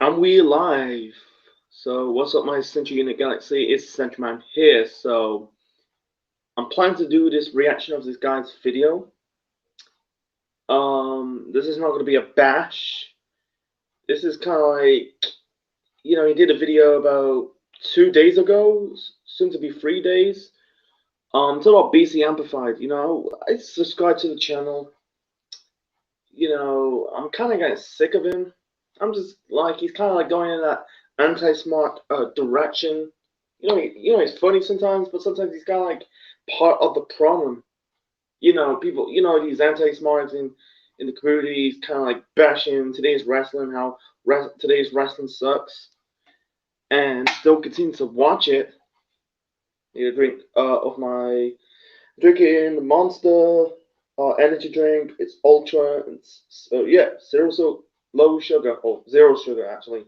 And we live. So what's up, my Central Unit Galaxy? It's Central Man here. So I'm planning to do this reaction of this guy's video. This is not going to be a bash. This is kind of like, he did a video about 2 days ago, soon to be 3 days. It's about BC Amplified. I subscribe to the channel. I'm kind of getting sick of him. I'm just like, he's kind of like going in that anti-smart direction. He's funny sometimes, but sometimes he's kind of like part of the problem. People, these anti-smarts in the community, he's kind of like bashing today's wrestling, how today's wrestling sucks, and still continue to watch it. Need a drink of my drinking the Monster energy drink. It's ultra. So yeah, zero so low sugar or zero sugar actually.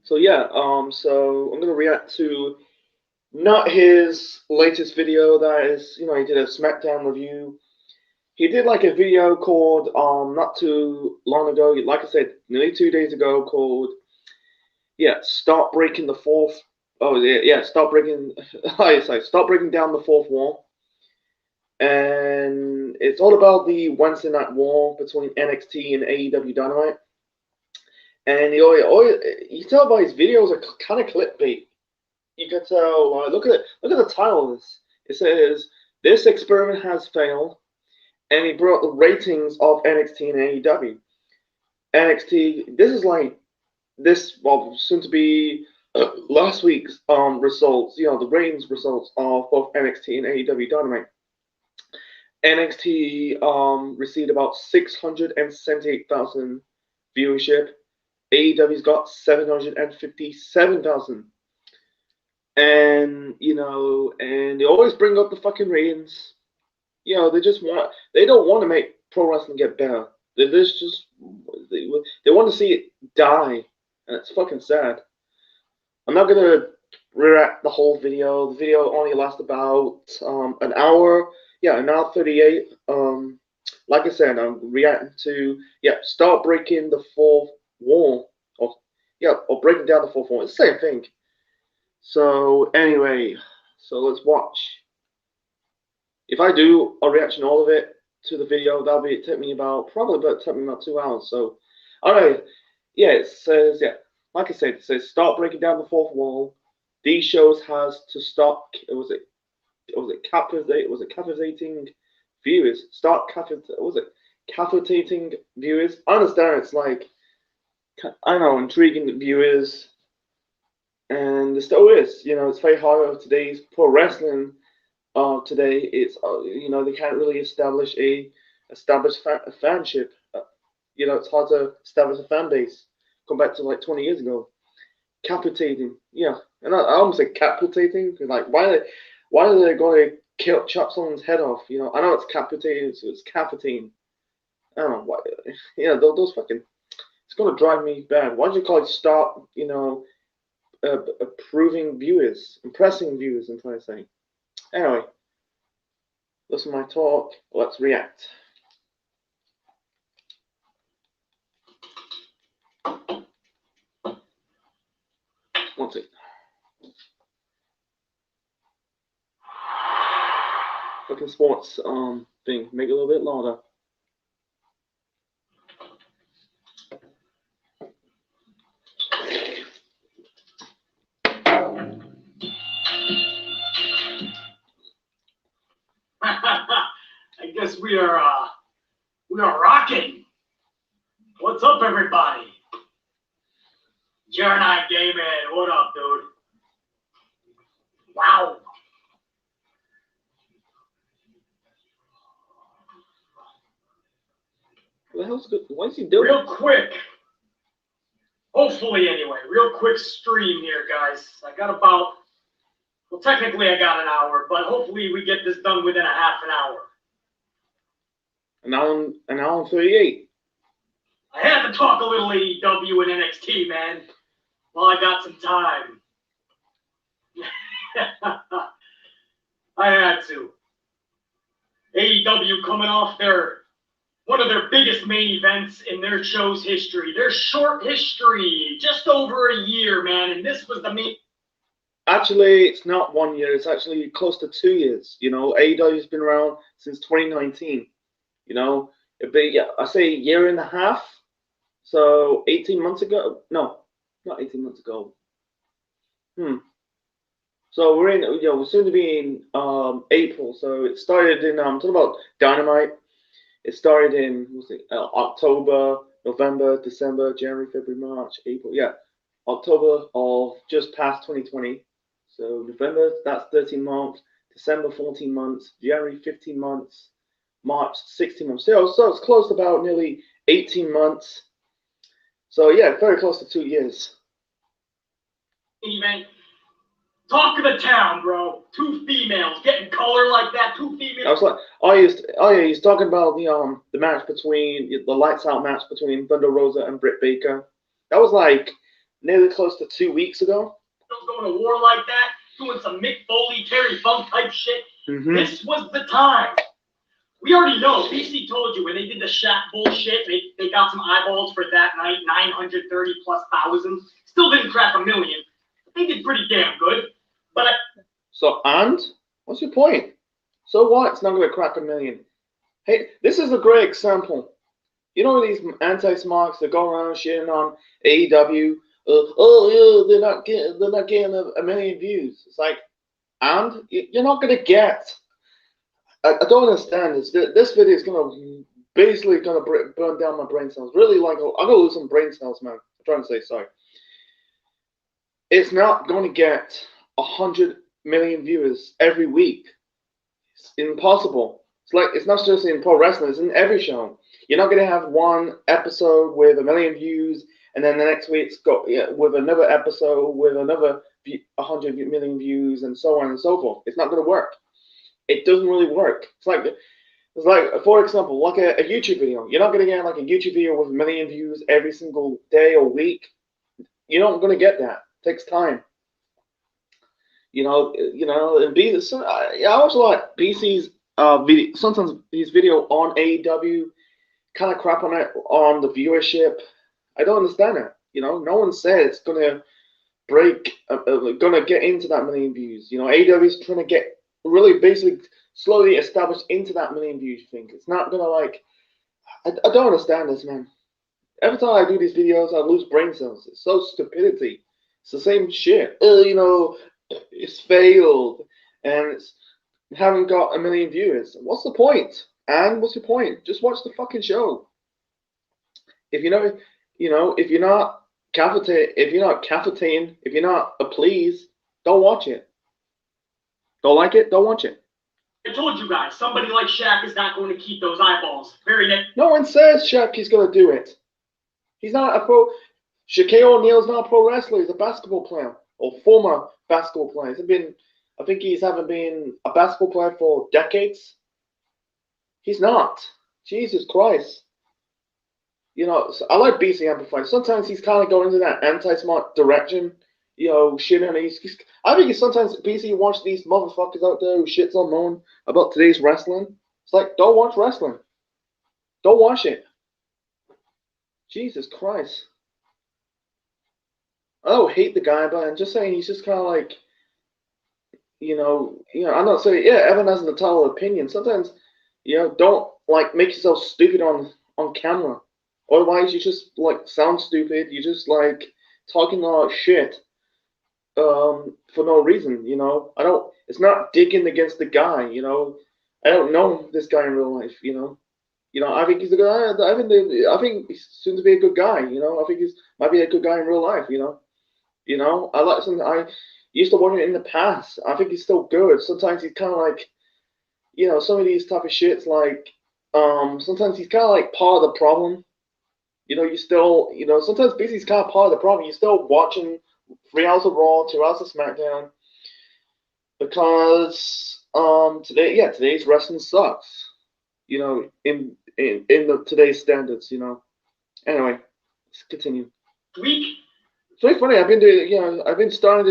So yeah, so I'm gonna react to not his latest video. That is, he did a SmackDown review. He did like a video called not too long ago, like I said, nearly 2 days ago, called start breaking the fourth. Oh yeah, start breaking. Start breaking down the fourth wall. And it's all about the Wednesday night war between NXT and AEW Dynamite. And you tell by his videos are kind of clickbait. You can tell. Look at it. Look at the title of this. It says this experiment has failed, and he brought the ratings of NXT and AEW. NXT. This is like soon to be last week's results. The ratings results of both NXT and AEW Dynamite. NXT received about 678,000 viewership. AEW's got 757,000. And and they always bring up the fucking ratings. They don't want to make pro wrestling get better. They want to see it die, and it's fucking sad. I'm not gonna react the whole video. The video only lasts about an hour. Yeah, an hour 38. Like I said, I'm reacting to start breaking the fourth wall, or breaking down the fourth wall. It's the same thing. So anyway, so let's watch. If I do a reaction all of it to the video, that'll take me about 2 hours. So, all right, it says like I said, it says start breaking down the fourth wall. These shows has to stop. Was it captivating viewers? Captivating viewers? I understand it's like, I know, intriguing viewers. And it still is, it's very hard of today's pro wrestling. Today, it's they can't really establish a fanship. It's hard to establish a fan base. Come back to like 20 years ago. Capitating, and I almost say capitating. Like, why are they going to chop someone's head off? I know it's capitating, so it's capitating. I don't know why. Those fucking. It's gonna drive me bad. Why don't you call it start? Impressing viewers, I'm trying to say. Anyway, listen to my talk, let's react. One second. Fucking sports thing, make it a little bit louder. I guess we are rocking. What's up, everybody? Jernite Gaming, what up, dude? Wow. What the hell's good? What is he doing? Real quick. Hopefully, anyway. Real quick stream here, guys. I got about, well, technically I got an hour, but hopefully we get this done within a half an hour. An hour and 38. I had to talk a little AEW and NXT, man, while I got some time. I had to. AEW coming off their one of their biggest main events in their show's history. Their short history, just over a year, man, and this was the main. Actually, it's not 1 year. It's actually close to 2 years. You know, AEW's been around since 2019. You know, it'd be, yeah, I say a year and a half. So 18 months ago. No, not 18 months ago. So we're in, you know, we're soon to be in April. So it started in talking about Dynamite. It started in October, November, December, January, February, March, April. Yeah, October of just past 2020. So November, that's 13 months. December, 14 months. January, 15 months. March, 16 months. So it's close to about nearly 18 months. So yeah, very close to 2 years. Event. Talk of the town, bro. 2 females getting color like that. 2 females. I was like, oh yeah, he's talking about the match between the lights out match between Thunder Rosa and Britt Baker. That was like nearly close to 2 weeks ago. Going to war like that, doing some Mick Foley, Terry Funk type shit. This was the time. We already know. BC told you when they did the Shaq bullshit, they got some eyeballs for that night, 930,000+. Still didn't crack 1 million. They did pretty damn good. But and what's your point? So what? It's not going to crack 1 million. Hey, this is a great example. You know these anti-smarks that go around shitting on AEW. Oh yeah, they're not getting 1 million views. It's like, and you're not going to get. I don't understand this. This video is gonna burn down my brain cells. Really, like I'm gonna lose some brain cells, man. I'm trying to say sorry. It's not going to get 100 million viewers every week. It's impossible. It's not just in pro wrestling. It's in every show. You're not going to have one episode with 1 million views, and then the next week's got with another episode with another 100 million views, and so on and so forth. It's not going to work. It doesn't really work. It's like, for example, like a YouTube video. You're not going to get like a YouTube video with 1 million views every single day or week. You're not going to get that. It takes time. And I also like BC's video. Sometimes his video on AEW kind of crap on the viewership. I don't understand it. No one said it's gonna get into that 1 million views. AEW is trying to get really basically slowly established into that 1 million views thing. It's not gonna I don't understand this, man. Every time I do these videos, I lose brain cells. It's so stupidity. It's the same shit. It's failed and it's haven't got 1 million viewers. What's the point? And what's your point? Just watch the fucking show. If you're not cavitating, if you're not pleased, don't watch it. Don't like it? Don't watch it. I told you guys, somebody like Shaq is not going to keep those eyeballs. No one says Shaq is going to do it. He's not a pro. Shaquille O'Neal's not a pro wrestler. He's a basketball player or former basketball player. I think he's haven't been a basketball player for decades. He's not. Jesus Christ. So I like BC Amplified. Sometimes he's kind of going into that anti-smart direction. Shit on I think sometimes BC watch these motherfuckers out there who shits on moan about today's wrestling. It's like, don't watch wrestling. Don't watch it. Jesus Christ. I don't hate the guy, but I'm just saying he's just kind of like, I'm not saying, yeah, everyone has an entitled opinion. Sometimes, don't make yourself stupid on camera. Otherwise, you just sound stupid. You just talking a lot of shit for no reason. It's not digging against the guy. I don't know this guy in real life. I think he's a good guy. I think he's soon to be a good guy. I think he's might be a good guy in real life. I like something. I used to watch it in the past. I think he's still good. Sometimes he's kind of some of these type of shits sometimes he's kind of part of the problem. You still, sometimes BC's kind of part of the problem. You're still watching 3 hours of Raw, 2 hours of SmackDown, because today's wrestling sucks. In today's standards. Anyway, let's continue. Week. It's very funny. I've been starting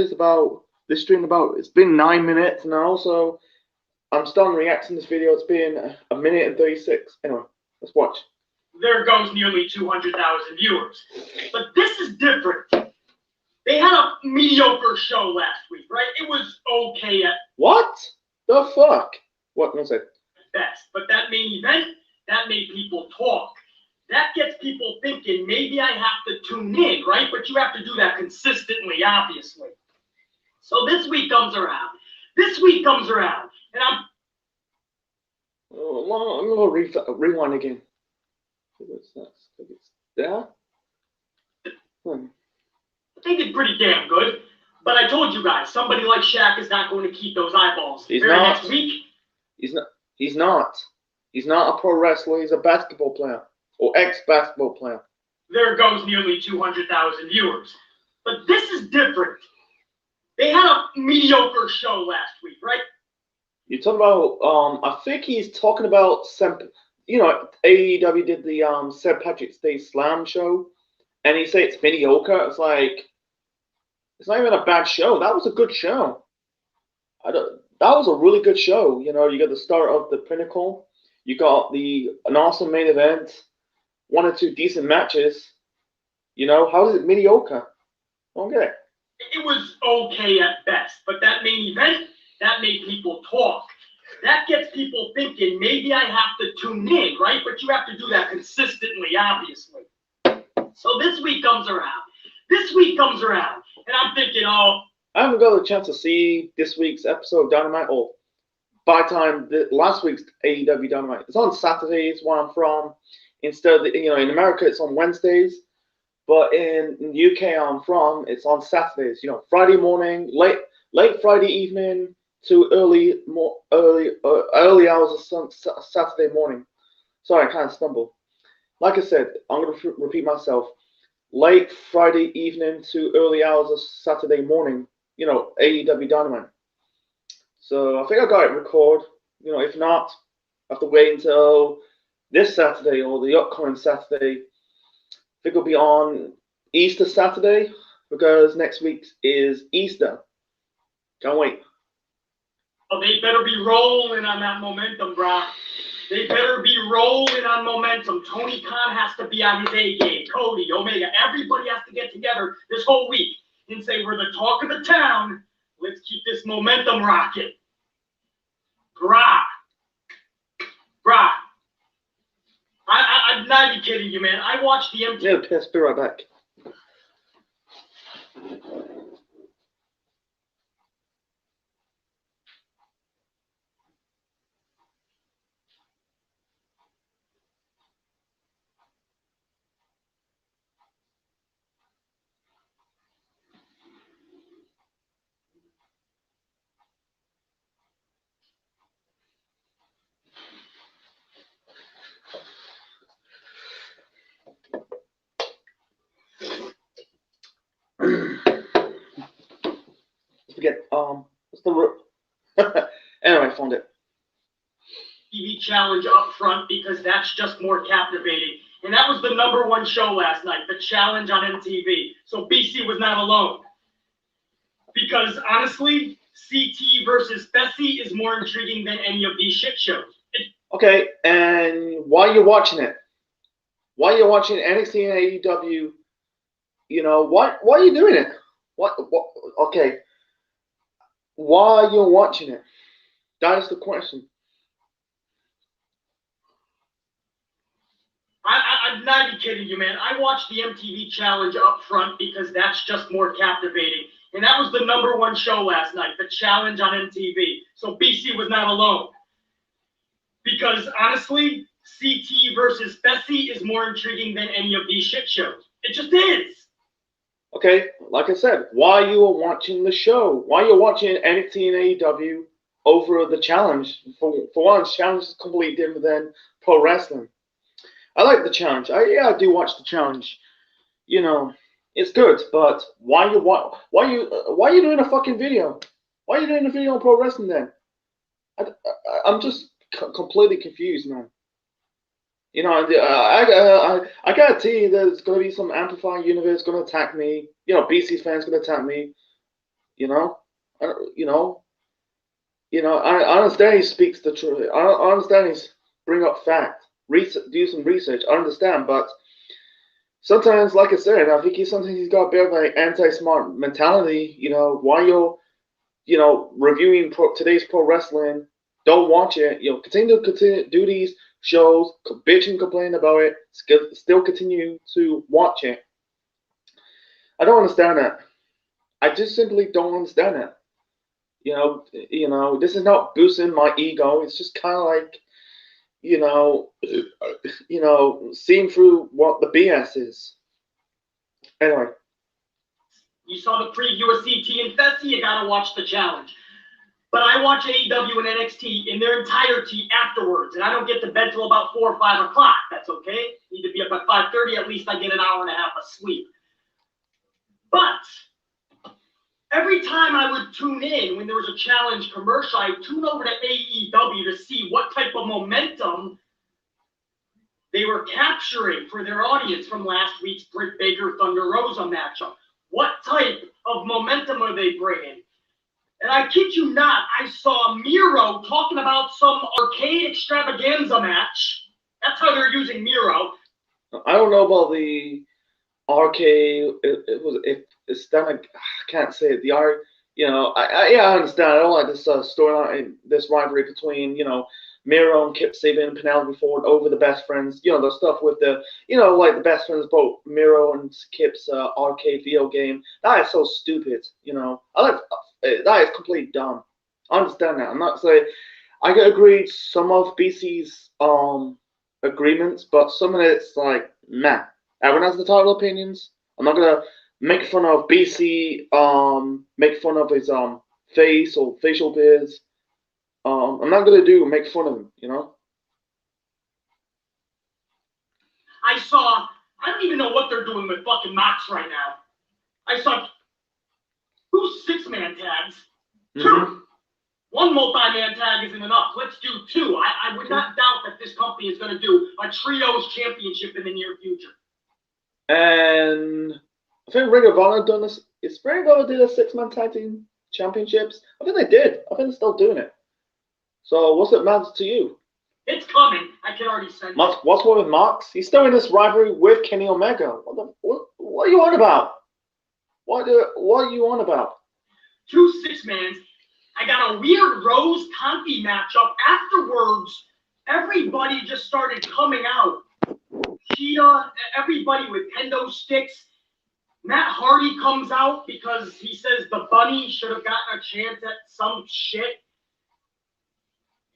this stream about. It's been 9 minutes now, so I'm starting reacting to this video. It's been 1 minute and 36. Anyway. Let's watch. There goes nearly 200,000 viewers. But this is different. They had a mediocre show last week, right? It was okay at What the fuck? What? One sec. best. But that main event, that made people talk. That gets people thinking, maybe I have to tune in, right? But you have to do that consistently, obviously. So this week comes around. And I'm going to rewind again. There? They did pretty damn good. But I told you guys, somebody like Shaq is not going to keep those eyeballs. He's not. Next week. He's not. He's not a pro wrestler. He's a basketball player. Or ex-basketball player. There goes nearly 200,000 viewers. But this is different. They had a mediocre show last week, right? You're talking about, I think he's talking about, AEW did the St. Patrick's Day Slam show, and he said it's mediocre. It's like, it's not even a bad show. That was a good show. That was a really good show. You got the start of the Pinnacle. You got an awesome main event. 1 or 2 decent matches. How is it mediocre? I don't get it. It was okay at best, but that main event, that made people talk. That gets people thinking, maybe I have to tune in, right? But you have to do that consistently, obviously. So this week comes around. And I'm thinking, oh. I haven't got a chance to see this week's episode of Dynamite, or by the time last week's AEW Dynamite. It's on Saturdays where I'm from. Instead of, in America, it's on Wednesdays. But in the UK I'm from, it's on Saturdays. Friday morning, late Friday evening to early hours of Saturday morning. Sorry, I kind of stumbled. Like I said, I'm going to repeat myself. Late Friday evening to early hours of Saturday morning. AEW Dynamite. So I think I got it recorded. If not, I have to wait until this Saturday or the upcoming Saturday. I think it'll be on Easter Saturday because next week is Easter. Can't wait. Oh, they better be rolling on that momentum, Brock. They better be rolling on momentum. Tony Khan has to be on his A game. Cody, Omega, everybody has to get together this whole week and say, we're the talk of the town. Let's keep this momentum rocking. Brock. I'm not even kidding you, man. I watched the MTV. Yeah, piss. Be right back. Forget what's the anyway, I found it. TV challenge up front because that's just more captivating. And that was the #1 show last night, the challenge on MTV. So BC was not alone. Because honestly, CT versus Bessie is more intriguing than any of these shit shows. Okay, and while you're watching it, while you're watching NXT and AEW, why are you doing it? What? Okay. While you're watching it, that is the question. I'm not even kidding you, man. I watched the MTV challenge up front because that's just more captivating. And that was the #1 show last night, the challenge on MTV. So BC was not alone. Because honestly, CT versus Bessie is more intriguing than any of these shit shows. It just is. Okay, like I said, while you were watching the show, while you're watching NXT and AEW over the challenge, for one, challenge is completely different than pro wrestling. I like the challenge. I do watch the challenge. It's good, but why you doing a fucking video? Why are you doing a video on pro wrestling then? I'm just completely confused, man. I guarantee there's gonna be some Amplify universe gonna attack me. BC fans gonna attack me. I understand he speaks the truth. I understand he's bring up fact, do some research. I understand, but sometimes, like I said, I think sometimes he's got a bit of an anti-smart mentality. While you're reviewing today's pro wrestling, don't watch it. Continue to do these shows, bitch and complain about it, still continue to watch it. I don't understand that. I just simply don't understand that. This is not boosting my ego. It's just kind of like, seeing through what the BS is. Anyway. You saw the preview of CT and Fessy, you gotta watch the challenge. But I watch AEW and NXT in their entirety afterwards, and I don't get to bed till about 4 or 5 o'clock. That's okay. Need to be up at 5:30. At least I get an hour and a half of sleep. But every time I would tune in when there was a challenge commercial, I'd tune over to AEW to see what type of momentum they were capturing for their audience from last week's Britt Baker Thunder Rosa matchup. What type of momentum are they bringing? And I kid you not, I saw Miro talking about some arcade extravaganza match. That's how they're using Miro. I don't know about the arcade. It's done. I can't say it. I understand. I don't like this storyline, this rivalry between Miro and Kip Sabian and Penelope Ford over the best friends. The stuff with the like the best friends, both Miro and Kip's arcade video game. That is so stupid. That is completely dumb. I understand that. I'm not saying I can agree some of BC's agreements, but some of it's like meh. Everyone has the title opinions. I'm not gonna make fun of BC, make fun of his face or facial beards. I'm not gonna make fun of him, I don't even know what they're doing with fucking Mox right now. I saw 2 6-man tags. Mm-hmm. 2. One multi-man tag isn't enough. Let's do 2. I would not doubt that this company is going to do a trios championship in the near future. And I think Ring of Honor done this. Is Ring of Honor did a 6-man tag team championships? I think they did. I think they're still doing it. So what's it matter to you? It's coming. I can already sense it. What's with Mox? He's still in this rivalry with Kenny Omega. What are you on about? What are you on about? 2 6-mans. I got a weird Rose Conti matchup. Afterwards, everybody just started coming out. Cheetah, everybody with kendo sticks. Matt Hardy comes out because he says the bunny should have gotten a chance at some shit.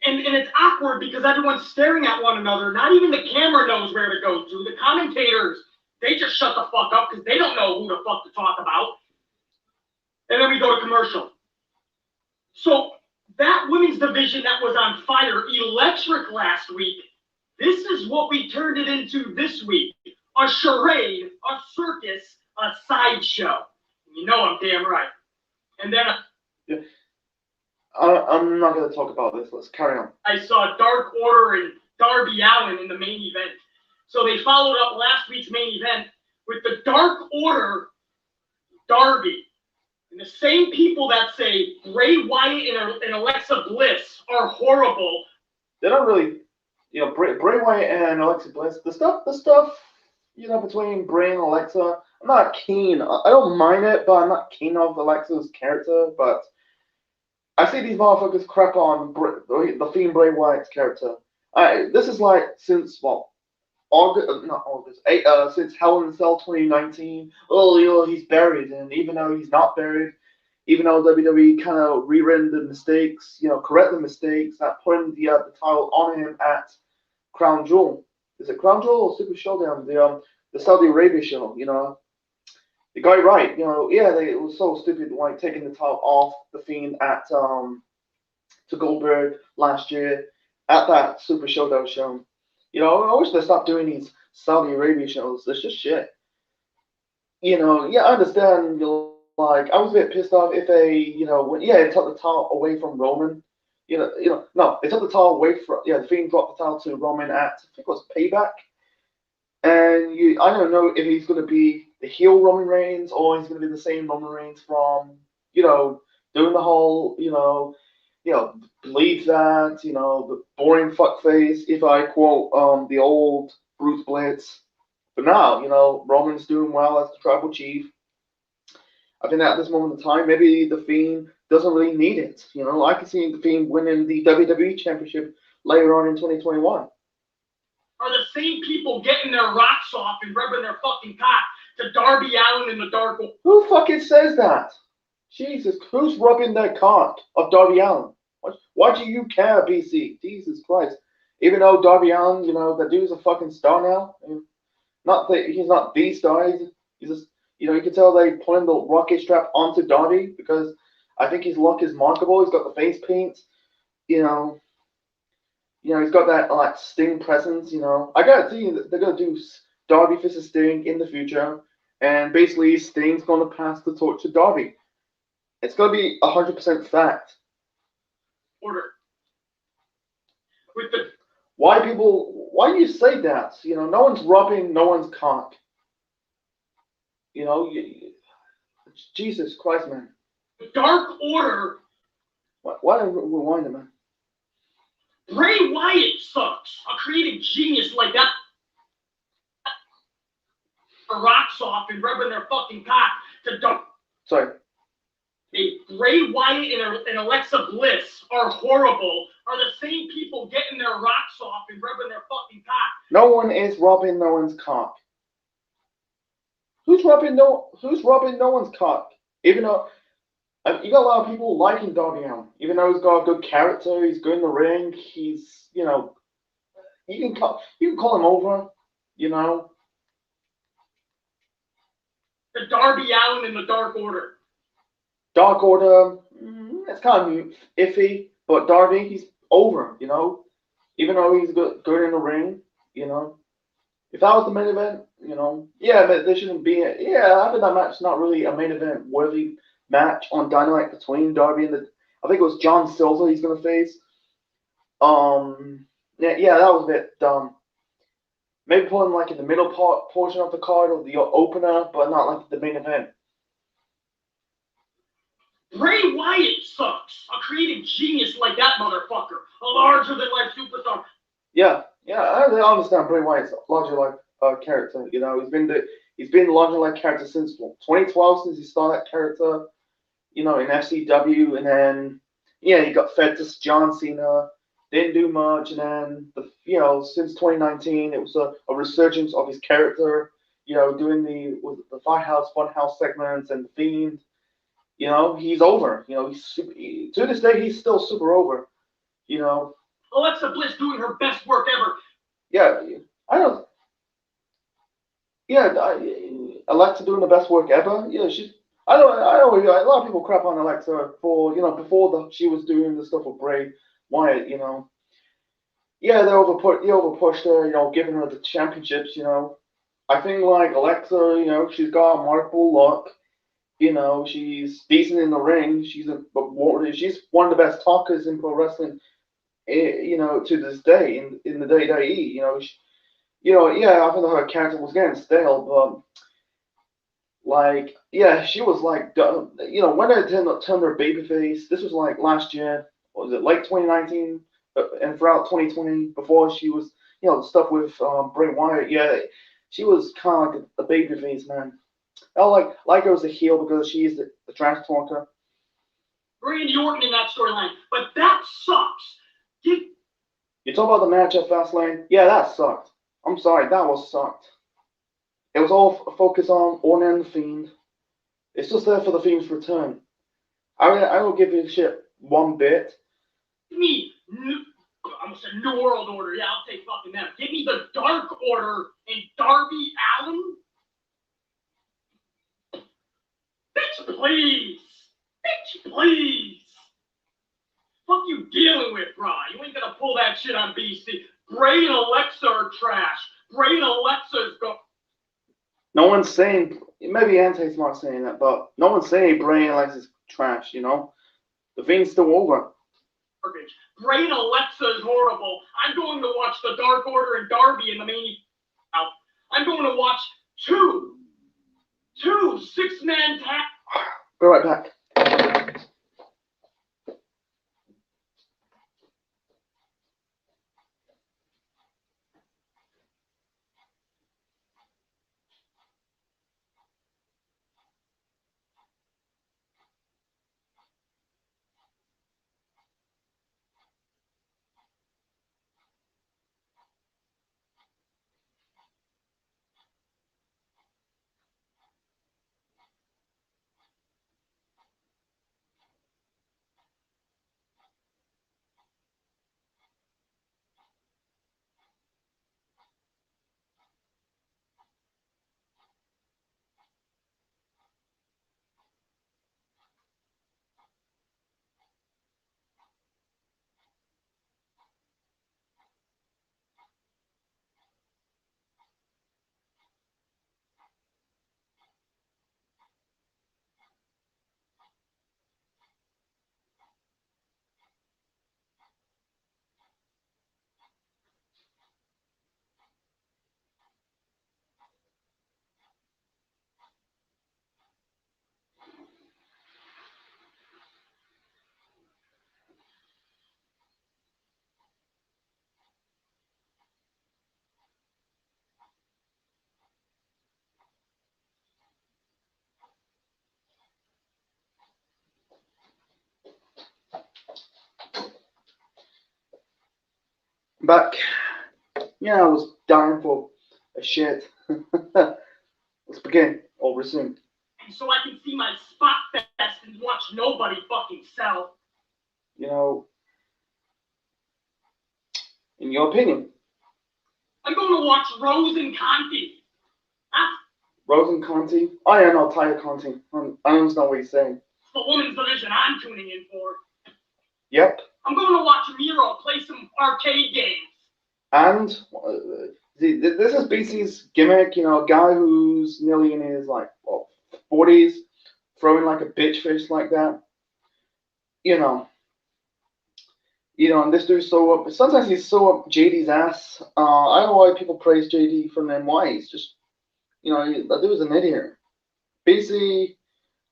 And it's awkward because everyone's staring at one another. Not even the camera knows where to go to. The commentators, they just shut the fuck up because they don't know who the fuck to talk about. And then we go to commercial. So that women's division that was on fire, electric last week, this is what we turned it into this week. A charade, a circus, a sideshow. You know I'm damn right. And then I'm not going to talk about this. Let's carry on. I saw Dark Order and Darby Allin in the main event. So they followed up last week's main event with the Dark Order Darby. And the same people that say Bray Wyatt and Alexa Bliss are horrible. They don't really, Bray Wyatt and Alexa Bliss, the stuff, between Bray and Alexa, I'm not keen. I don't mind it, but I'm not keen of Alexa's character. But I see these motherfuckers crap on the Fiend Bray Wyatt's character. This is like since since Hell in a Cell 2019. Oh, he's buried, and even though he's not buried, even though WWE kind of rewritten the mistakes, correct the mistakes, that putting the title on him at Crown Jewel. Is it Crown Jewel or Super Showdown? The Saudi Arabia show, They got it right, it was so stupid, like taking the title off the Fiend at to Goldberg last year at that Super Showdown show. I wish they stopped doing these Saudi Arabia shows. It's just shit. I understand. I was a bit pissed off if they, it took the title away from Roman. No, they took the title away from. The Fiend dropped the title to Roman at I think it was Payback. And I don't know if he's going to be the heel Roman Reigns or he's going to be the same Roman Reigns from, doing the whole, believe that, the boring fuckface, if I quote the old Bruce Blitz. But now, Roman's doing well as the tribal chief. I think at this moment in time, maybe the Fiend doesn't really need it. I can see the Fiend winning the WWE Championship later on in 2021. Are the same people getting their rocks off and rubbing their fucking cock to Darby Allin in the Dark Order? Who fucking says that? Jesus, who's rubbing their cock of Darby Allin? Why do you care, BC? Jesus Christ. Even though Darby Allin, that dude's a fucking star now. Not that he's not the star. He's just, you can tell they putting the rocket strap onto Darby because I think his look is marketable. He's got the face paint. He's got that like Sting presence. I gotta think they're gonna do Darby versus Sting in the future, and basically Sting's gonna pass the torch to Darby. It's gonna be 100% fact. Order. With the why do you say that? No one's rubbing no one's cock. Jesus Christ, man. The Dark Order. Why don't we rewind it, man? Bray Wyatt sucks. A creative genius like that. Rocks off and rubbing their fucking cock to Dark. Sorry. Hey, Bray Wyatt and Alexa Bliss are horrible. Are the same people getting their rocks off and rubbing their fucking cock? No one is rubbing no one's cock. Who's rubbing no one's cock? Even though you got a lot of people liking Darby Allin, even though he's got a good character, he's good in the ring, he's you can call him over, The Darby Allin in the Dark Order. Dark Order, it's kind of iffy, but Darby, he's over, even though he's good in the ring, If that was the main event, yeah, but there shouldn't be I think that match is not really a main event worthy match on Dynamite between Darby and I think it was John Silver he's gonna face. Yeah, that was a bit dumb. Maybe put him like in the middle portion of the card or the opener, but not like the main event. Bray Wyatt sucks. A creative genius like that motherfucker. A larger-than-life superstar. Yeah, I understand Bray Wyatt's larger-than-life character. He's been larger-than-life character since 2012, since he started that character. In FCW, and then he got fed to John Cena. Didn't do much, and then since 2019, it was a resurgence of his character. Doing the Firehouse Funhouse segments and the Fiend. He's over. He's super, to this day he's still super over. Alexa Bliss doing her best work ever. Yeah, I don't. Yeah, Alexa doing the best work ever. Yeah, she's. I don't. A lot of people crap on Alexa for before she was doing the stuff with Bray Wyatt. Yeah, they overpushed her. Giving her the championships. I think like Alexa. She's got a marketable look. She's decent in the ring. She's one of the best talkers in pro wrestling. To this day in the WWE. I think her character was getting stale, but she was like, when they turned their babyface. This was like last year. What was it, late 2019, and throughout 2020, before she was, the stuff with Bray Wyatt. Yeah, she was kind of like a babyface, man. I like her as a heel because she's the trash talker. Randy Orton in that storyline, but that sucks. You talk about the match at Fastlane? Yeah, that sucked. I'm sorry, that was sucked. It was all focused on Orton and the Fiend. It's just there for the Fiend's return. I don't give a shit one bit. Give me, I almost said New World Order. Yeah, I'll take fucking that. Give me the Dark Order and Darby Allin. Bitch, please. Bitch, please. Fuck you dealing with, bro? You ain't gonna pull that shit on BC. Bray and Alexa are trash. Bray and Alexa's go. No one's saying, maybe Ante's not saying that, but no one's saying Bray and Alexa's trash, The Fiend's still over. Garbage. Bray and Alexa is horrible. I'm going to watch the Dark Order and Darby in the main. I'm going to watch two 6-man tag. Be right back. back. Yeah, I was dying for a shit. Let's begin or resume. And so I can see my spot fest and watch nobody fucking sell. You know, in your opinion, I'm going to watch Rose and Conti. That's Rose and Conti. Oh yeah, no, Taya Conti. I don't know what he's saying. the women's division I'm tuning in for. Yep. I'm going to watch Miro play some arcade games. And this is BC's gimmick, you know, a guy who's nearly in his like 40s, throwing like a bitch fist like that. You know, and this dude's so up. Sometimes he's so up JD's ass. I don't know why people praise JD from NY. He's just, that dude's an idiot. BC,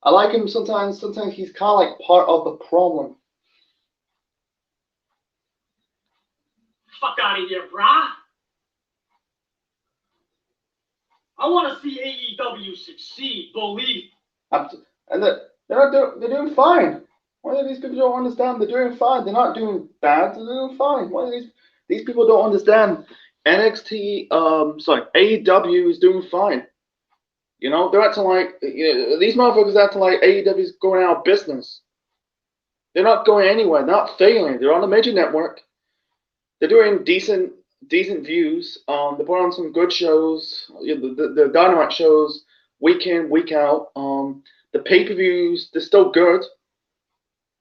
I like him sometimes. Sometimes he's kind of like part of the problem. Fuck out of here, brah. I want to see AEW succeed, believe. And they're doing fine. Why do these people don't understand? They're doing fine. They're not doing bad. They're doing fine. Why do these people don't understand? AEW is doing fine. You know, they're acting like these motherfuckers acting like AEW is going out of business. They're not going anywhere. They're not failing. They're on a major network. They're doing decent views. They put on some good shows. The Dynamite shows week in, week out. The pay-per-views, they're still good.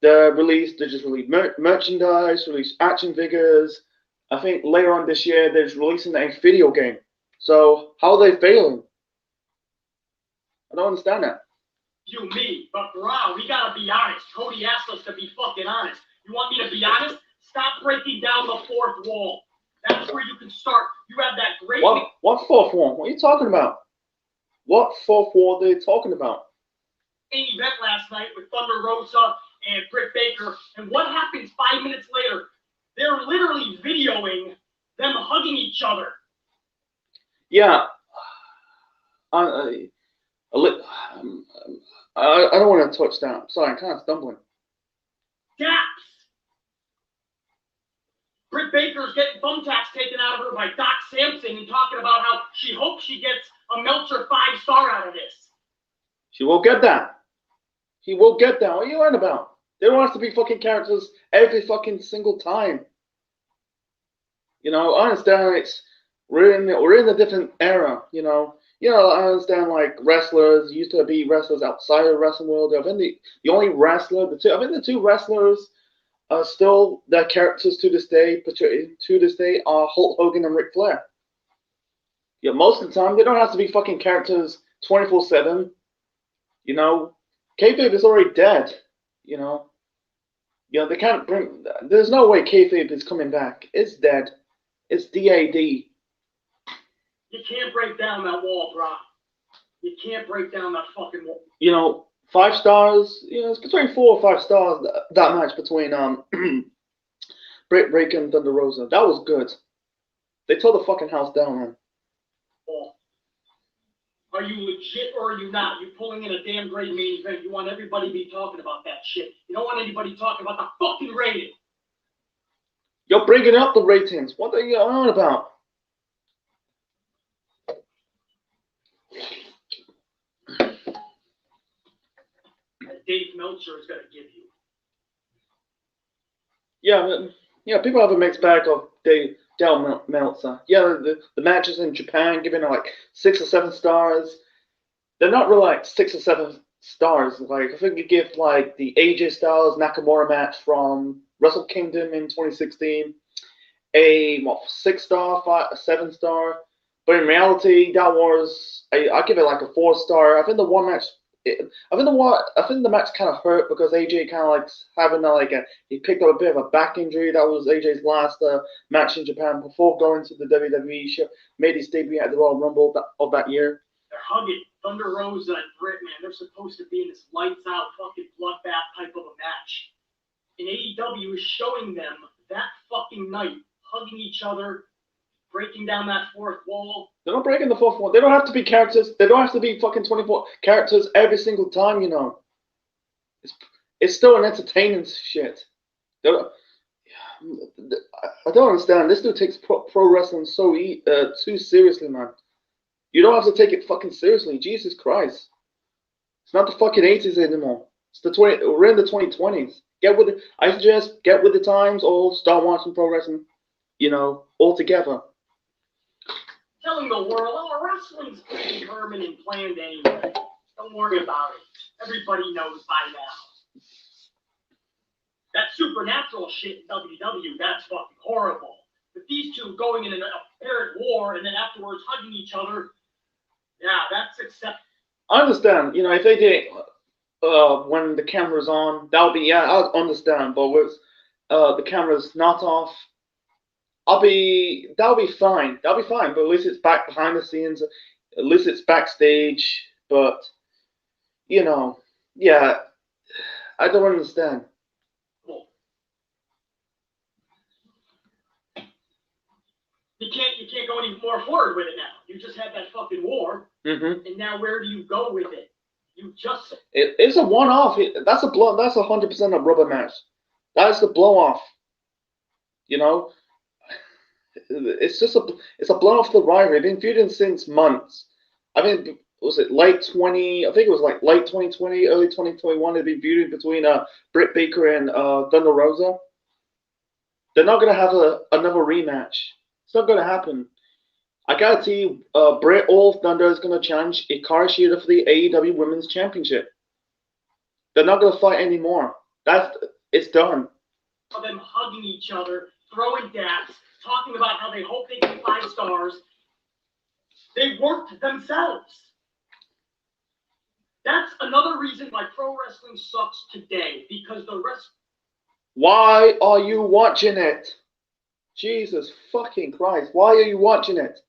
They just released merchandise, released action figures. I think later on this year they're releasing a video game. So how are they failing? I don't understand that. But bro, we gotta be honest. Cody asked us to be fucking honest. You want me to be honest? Stop breaking down the fourth wall. That's where you can start. You have that great. What fourth wall? What are you talking about? What fourth wall are they talking about? Main event last night with Thunder Rosa and Britt Baker, and what happens 5 minutes later? They're literally videoing them hugging each other. Yeah. I don't want to touch that. Sorry, I'm kind of stumbling. Daps. Britt Baker's getting thumbtacks taken out of her by Doc Sampson and talking about how she hopes she gets a Meltzer 5-star out of this. She won't get that. He will get that. What are you on about? They don't have to be fucking characters every fucking single time. You know, I understand we're in a different era. You know, I understand like wrestlers used to be wrestlers outside of the wrestling world. I think the only wrestler, the two wrestlers are still their characters to this day. Are Hulk Hogan and Ric Flair. Yeah, most of the time they don't have to be fucking characters 24/7. You know, kayfabe is already dead. You know, they can't bring. There's no way kayfabe is coming back. It's dead. It's DAD. You can't break down that wall, bro. You can't break down that fucking wall. You know, 5 stars. You know, it's between 4 or 5 stars. That match between Britt Baker and Thunder Rosa. That was good. They tore the fucking house down, man. Oh. Are you legit or are you not? You're pulling in a damn great main event. You want everybody to be talking about that shit. You don't want anybody talking about the fucking rating. You're bringing up the ratings. What are you on about? Dave Meltzer is going to give you. Yeah, people have a mixed bag of Dave Meltzer. Yeah, the matches in Japan giving it like 6 or 7 stars. They're not really like 6 or 7 stars. Like I think you give like the AJ Styles Nakamura match from Wrestle Kingdom in 2016 a 6-star, 7-star. But in reality, that was I give it like a 4-star. I think the one match. I think the match kind of hurt because AJ kind of like having he picked up a bit of a back injury. That was AJ's last match in Japan before going to the WWE show. Made his debut at the Royal Rumble of that year. They're hugging Thunder Rosa and Britt, man. They're supposed to be in this lights out fucking bloodbath type of a match. And AEW is showing them that fucking night, hugging each other, breaking down that fourth wall. They're not breaking the fourth wall. They don't have to be characters. They don't have to be fucking 24 characters every single time, you know. It's still an entertaining shit. I don't understand. This dude takes pro wrestling so too seriously, man. You don't have to take it fucking seriously. Jesus Christ. It's not the fucking 80s anymore. It's the 20. We're in the 2020s. Get with it. I suggest get with the times or start watching pro wrestling. You know, all together. Telling the world, oh, wrestling's predetermined and planned anyway. Don't worry about it. Everybody knows by now. That supernatural shit in WW, that's fucking horrible. But these two going in an apparent war and then afterwards hugging each other, yeah, that's acceptable. I understand. You know, if they did it when the camera's on, that would be, yeah, I understand. But with the camera's not off, that'll be fine. That'll be fine. But at least it's back behind the scenes. At least it's backstage. But you know, yeah, I don't understand. You can't go any more forward with it now. You just had that fucking war, and now where do you go with it? You just it's a one-off. That's a blow. That's 100% a rubber match. That's the blow-off. You know, it's a blow-off the rivalry. They've been feuding since months. I mean, was it late 20? I think it was like late 2020, early 2021. They've been feuding between Britt Baker and Thunder Rosa. They're not gonna have another rematch. It's not gonna happen. I guarantee you, Britt or Thunder is gonna challenge Hikaru Shida for the AEW Women's Championship. They're not gonna fight anymore. It's done. Them hugging each other, throwing dabs, talking about how they hope they get 5 stars. They worked themselves. That's another reason why pro wrestling sucks today, because the rest. Why are you watching it? Jesus fucking Christ! Why are you watching it?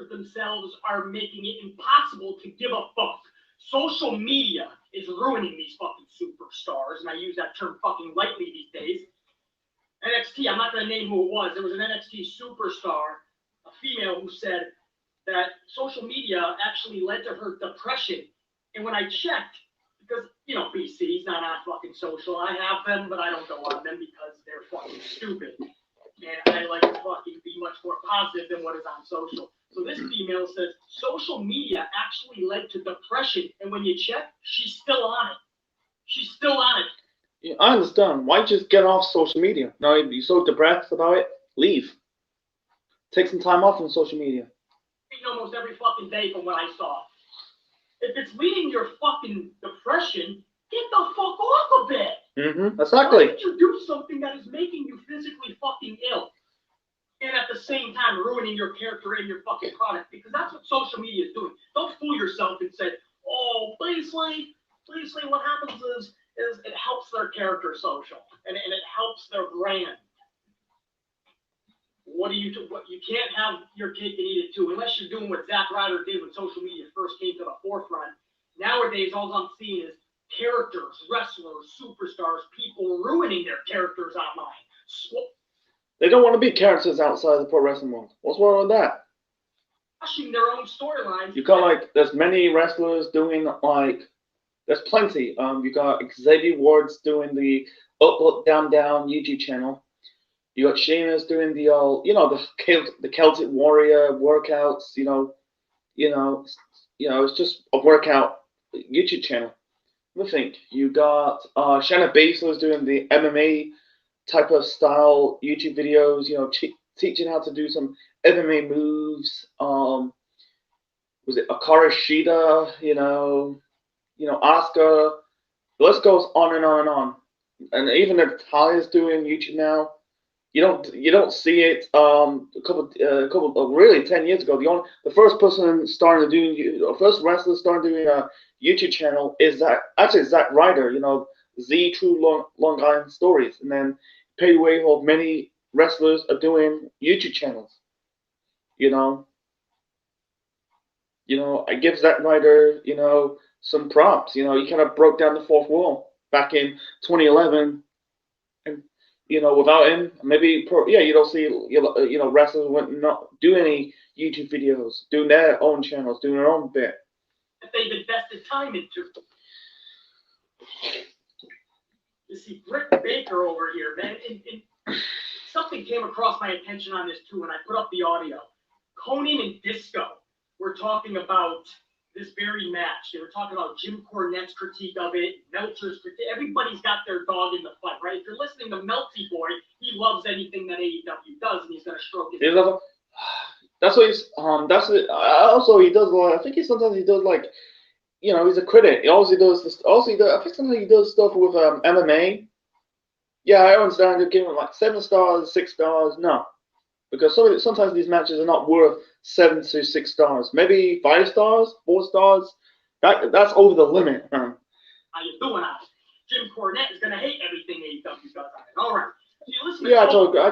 Themselves are making it impossible to give a fuck. Social media is ruining these fucking superstars, and I use that term fucking lightly these days. NXT, I'm not going to name who it was. There was an NXT superstar, a female, who said that social media actually led to her depression. And when I checked, because, you know, BC's not on fucking social. I have them, but I don't go on them because they're fucking stupid. And I like to fucking be much more positive than what is on social. So this female says social media actually led to depression. And when you check, she's still on it. She's still on it. Yeah, I understand. Why just get off social media? Now, if you're so depressed about it, leave. Take some time off on social media. Almost every fucking day from what I saw. If it's leading your fucking depression, get the fuck off of it. Exactly. Why would you do something that is making you physically fucking ill? And at the same time ruining your character and your fucking product, because that's what social media is doing. Don't fool yourself and say, oh, basically what happens is it helps their character social and it helps their brand. What you can't have your cake and eat it too, unless you're doing what Zack Ryder did when social media first came to the forefront. Nowadays, all I'm seeing is characters, wrestlers, superstars, people ruining their characters online. They don't want to be characters outside the pro wrestling world. What's wrong with that? Watching their own storylines. You got there's many wrestlers doing there's plenty. You got Xavier Woods doing the Up Down Down YouTube channel. You got Sheamus doing the Celtic Warrior workouts. It's just a workout YouTube channel. I think you got Shayna Baszler doing the MMA type of style YouTube videos. Teaching how to do some MMA moves. Was it Hikaru Shida? Asuka. The list goes on and on and on. And even Natalia's doing YouTube now. You don't see it. A couple really 10 years ago. The first wrestler starting doing a YouTube channel is Zack Ryder. Z True Long Island Stories, and then pay wave of many wrestlers are doing YouTube channels. I give Zack Ryder some props. He kind of broke down the fourth wall back in 2011. Without him, maybe you don't see wrestlers would not do any YouTube videos, doing their own channels, doing their own bit. That they've invested time into. You see, Britt Baker over here, man, and something came across my attention on this too when I put up the audio. Conan and Disco were talking about this very match. They were talking about Jim Cornette's critique of it, Meltzer's critique. Everybody's got their dog in the fight, right? If you're listening to Melty Boy, he loves anything that AEW does, and he's gonna stroke his. That's what he's. That's it. Also, he does. I think sometimes he does like. You know, he's a critic. He also does this. Also, I think sometimes he does stuff with MMA. Yeah, I understand. They're giving him like 7 stars, 6 stars. No, because sometimes these matches are not worth 7 to 6 stars. Maybe 5 stars, 4 stars. That's over the limit. How you doing, Alex? Jim Cornette is gonna hate everything AEW does on it. All right. So you listen to I told you I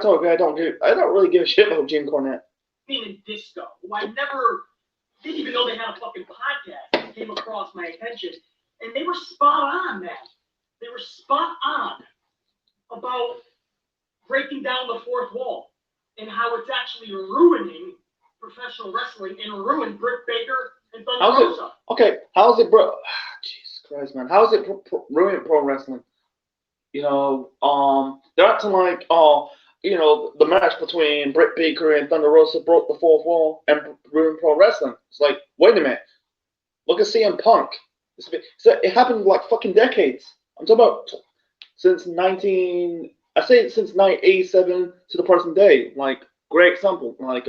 don't really give a shit about Jim Cornette. And Disco, who I never didn't even know they had a fucking podcast. It came across my attention, and they were spot on, man. They were spot on about breaking down the fourth wall and how it's actually ruining professional wrestling and ruined Britt Baker and Thunder Rosa. Okay, how's it, bro? Jesus Christ, man. How is it ruining pro wrestling? You know, they're acting like, you know, the match between Britt Baker and Thunder Rosa broke the fourth wall and ruined pro wrestling. It's like, wait a minute. Look at CM Punk. It happened like fucking decades. I'm talking about since 1987 to the present day. Like, great example. Like,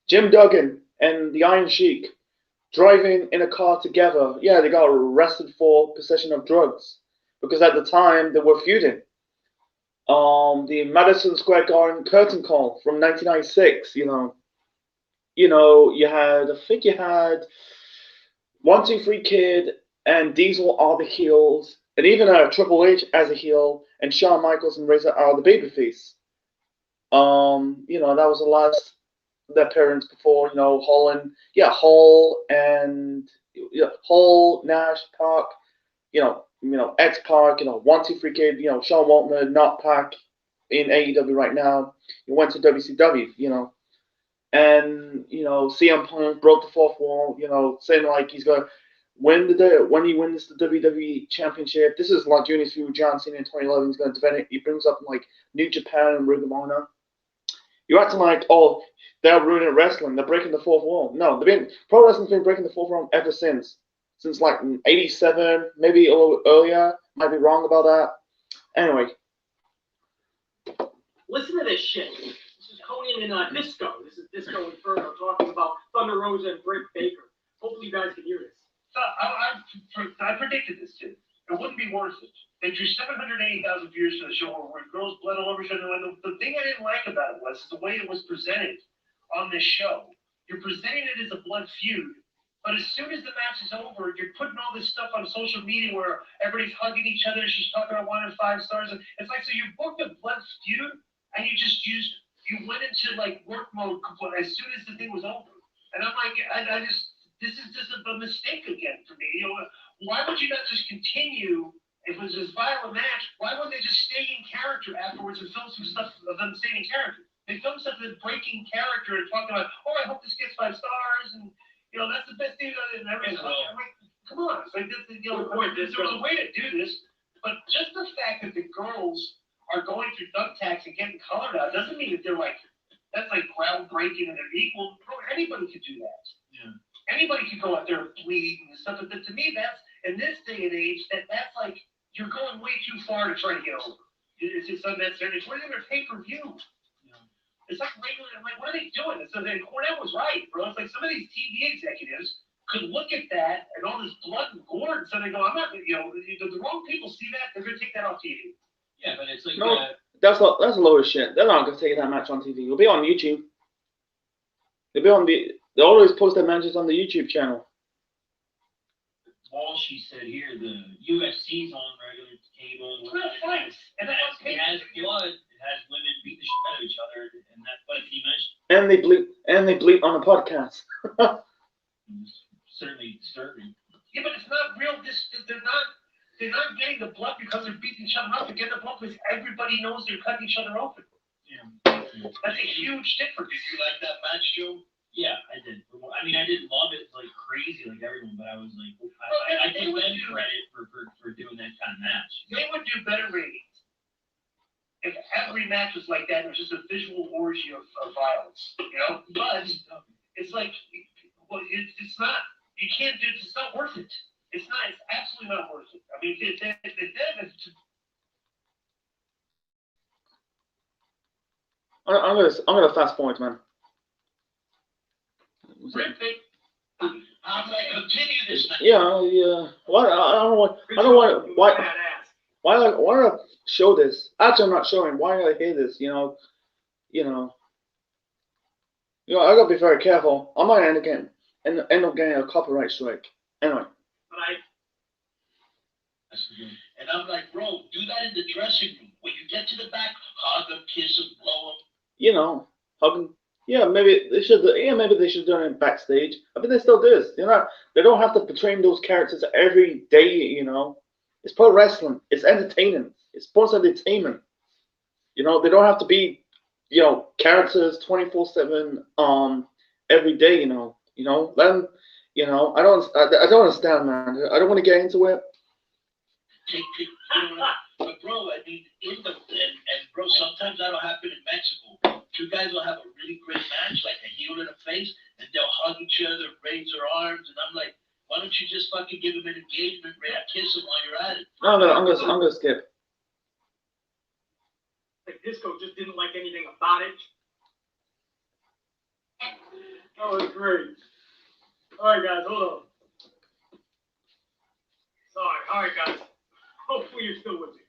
Jim Duggan and the Iron Sheik driving in a car together. Yeah, they got arrested for possession of drugs because at the time they were feuding. The Madison Square Garden curtain call from 1996. You had 1, 2, 3 Kid and Diesel are the heels, and even Triple H as a heel, and Shawn Michaels and Razor are the babyface. That was the last their appearance before, Hall, Nash, Park, X Park, 1, 2, 3 Kid, Sean Waltman, not Pac in AEW right now. He went to WCW, and CM Punk broke the fourth wall, saying like he's gonna when he wins the WWE Championship. This is like Junior's feud with John Cena in 2011. He's gonna defend it. He brings up like New Japan and Ring of Honor. You're acting like, oh, they're ruining wrestling. They're breaking the fourth wall. No, pro wrestling's been breaking the fourth wall ever since like '87, maybe a little earlier. Might be wrong about that. Anyway, listen to this shit. This is Conan and Disco. This is Disco Inferno talking about Thunder Rosa and Britt Baker. Hopefully you guys can hear this. I predicted this too. It wouldn't be worth it. They drew 780,000 viewers to the show where girls bled all over each other. The thing I didn't like about it was the way it was presented on this show. You're presenting it as a blood feud, but as soon as the match is over, you're putting all this stuff on social media where everybody's hugging each other. She's talking about 1 and 5 stars. It's like, so you booked a blood feud and you went into like work mode as soon as the thing was over. And I'm like, this is just a mistake again for me. Why would you not just continue? If it was this violent match, why wouldn't they just stay in character afterwards and film some stuff of them staying in character? They filmed stuff that's breaking character and talking about, oh, I hope this gets 5 stars, and that's the best thing and everything. I'm like, come on, it's like this. There was a way to do this, but just the fact that the girls are going through thumbtacks and getting colored out doesn't mean that they're like that's like groundbreaking and they're equal. Anybody could do that. Yeah. Anybody could go out there and bleed and stuff. But to me, that's in this day and age, that's like you're going way too far to try to get over. It's just unnecessary. It's whatever pay-per-view. Yeah. It's like regular. I'm like, what are they doing? So then Cornette was right, bro. It's like some of these TV executives could look at that and all this blood and gore, and so they go, I'm not. The wrong people see that, they're gonna take that off TV. Yeah, but it's like that's a load of shit. They're not gonna take that match on TV. It'll be on YouTube. They always post their matches on the YouTube channel. All she said here, the UFC's on regular cable. And it has blood. It has women beating the shit out of each other, and that's what he And mentioned. they bleep on the podcast. Certainly disturbing. Yeah, but it's not real. They're not getting the blood because they're beating each other up. They're getting the blood because everybody knows they're cutting each other open. Yeah. That's a huge difference. Did you like that match, Joe? Yeah, I did. I mean, I didn't love it like crazy like everyone, but I was like, I give them credit for doing that kind of match. They would do better ratings if every match was like that. It was just a visual orgy of violence, you know. But it's like, well, it's not. You can't do. It's not worth it. It's not. It's absolutely not worth it. I mean, I'm gonna fast forward, man. I'm gonna continue this. Yeah. Why? I don't know why do I show this? Actually, I'm not showing. Why do I hear this? You know. I gotta be very careful. I might end up getting a copyright strike. Anyway. But And I'm like, bro, do that in the dressing room. When you get to the back, hug them, kiss them, blow them. Hug them. Yeah, maybe they should. Yeah, maybe they should do it backstage. I mean, they still do this. They don't have to portray those characters every day. It's pro wrestling. It's entertaining. It's sports entertainment. They don't have to be, characters 24/7 every day. Let them. I don't understand, man. I don't want to get into it. But bro, I mean, and bro, sometimes that'll happen in Mexico. Two guys will have a really great match, like a heel and a face, and they'll hug each other, raise their arms, and I'm like, why don't you just fucking give them an engagement ring, kiss them while you're at it? No, I'm gonna skip. like Disco just didn't like anything about it. That was great. All right, guys, hold on. Sorry. All right, guys. Hopefully you're still with me.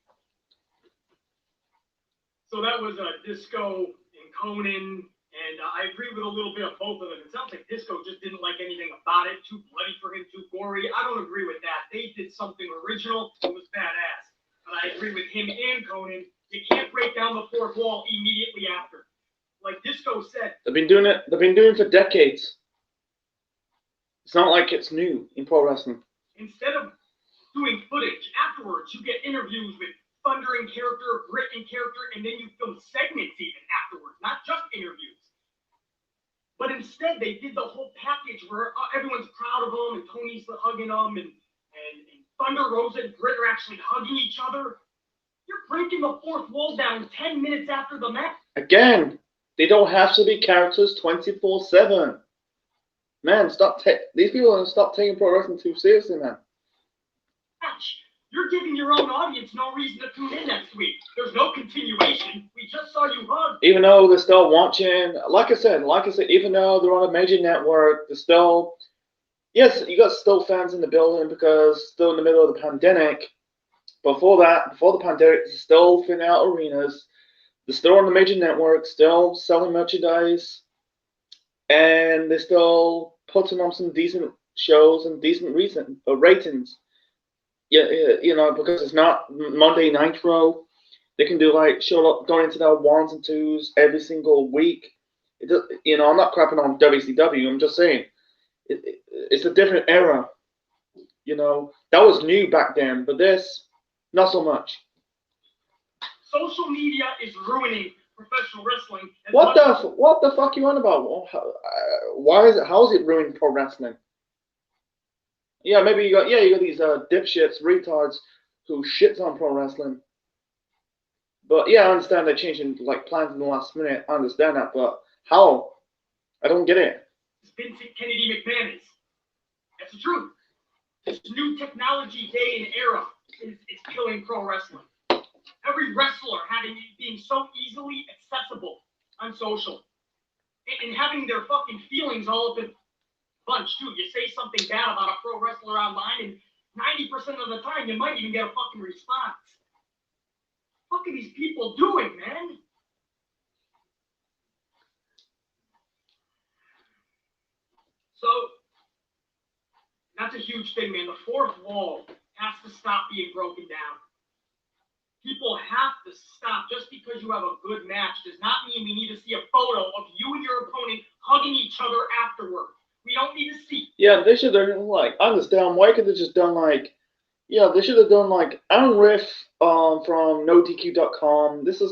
So that was Disco and Conan, and I agree with a little bit of both of them. It sounds like Disco just didn't like anything about it. Too bloody for him, too gory. I don't agree with that. They did something original. It was badass. But I agree with him and Conan. You can't break down the fourth wall immediately after. Like Disco said, they've been doing it. They've been doing it for decades. It's not like it's new in pro wrestling. Instead of doing footage afterwards, you get interviews with Thunder in character, Britt in character, and then you film segments even afterwards, not just interviews. But instead, they did the whole package where everyone's proud of them, and Tony's hugging them, and Thunder, Rosa, and Britt are actually hugging each other. You're breaking the fourth wall down 10 minutes after the match. Again, they don't have to be characters 24/7. Man, these people have stop taking pro wrestling too seriously, man. You're giving your own audience no reason to tune in next week. There's no continuation. We just saw you hug. Even though they're still watching, like I said, even though they're on a major network, they're still, yes, you got still fans in the building because still in the middle of the pandemic. Before the pandemic, they're still filling out arenas. They're still on the major network, still selling merchandise, and they're still putting on some decent shows and decent ratings. Yeah, because it's not Monday Nitro. They can do going into their ones and twos every single week. I'm not crapping on WCW. I'm just saying it's a different era. That was new back then, but this, not so much. Social media is ruining professional wrestling. What the fuck you on about? How is it ruining pro wrestling? Yeah, maybe you got these dipshits, retards who shits on pro wrestling. But yeah, I understand they're changing plans in the last minute. I understand that, but how? I don't get it. Vincent Kennedy McMahon is. That's the truth. This new technology day and era is killing pro wrestling. Every wrestler being so easily accessible on social and having their fucking feelings all up in bunch too. You say something bad about a pro wrestler online, and 90% of the time you might even get a fucking response. What are these people doing, man? So that's a huge thing, man. The fourth wall has to stop being broken down. People have to stop. Just because you have a good match does not mean we need to see a photo of you and your opponent hugging each other afterward. We don't need to see. Yeah, they should have I understand. Why could they just done they should have done Aaron Riff from NoDQ.com. This is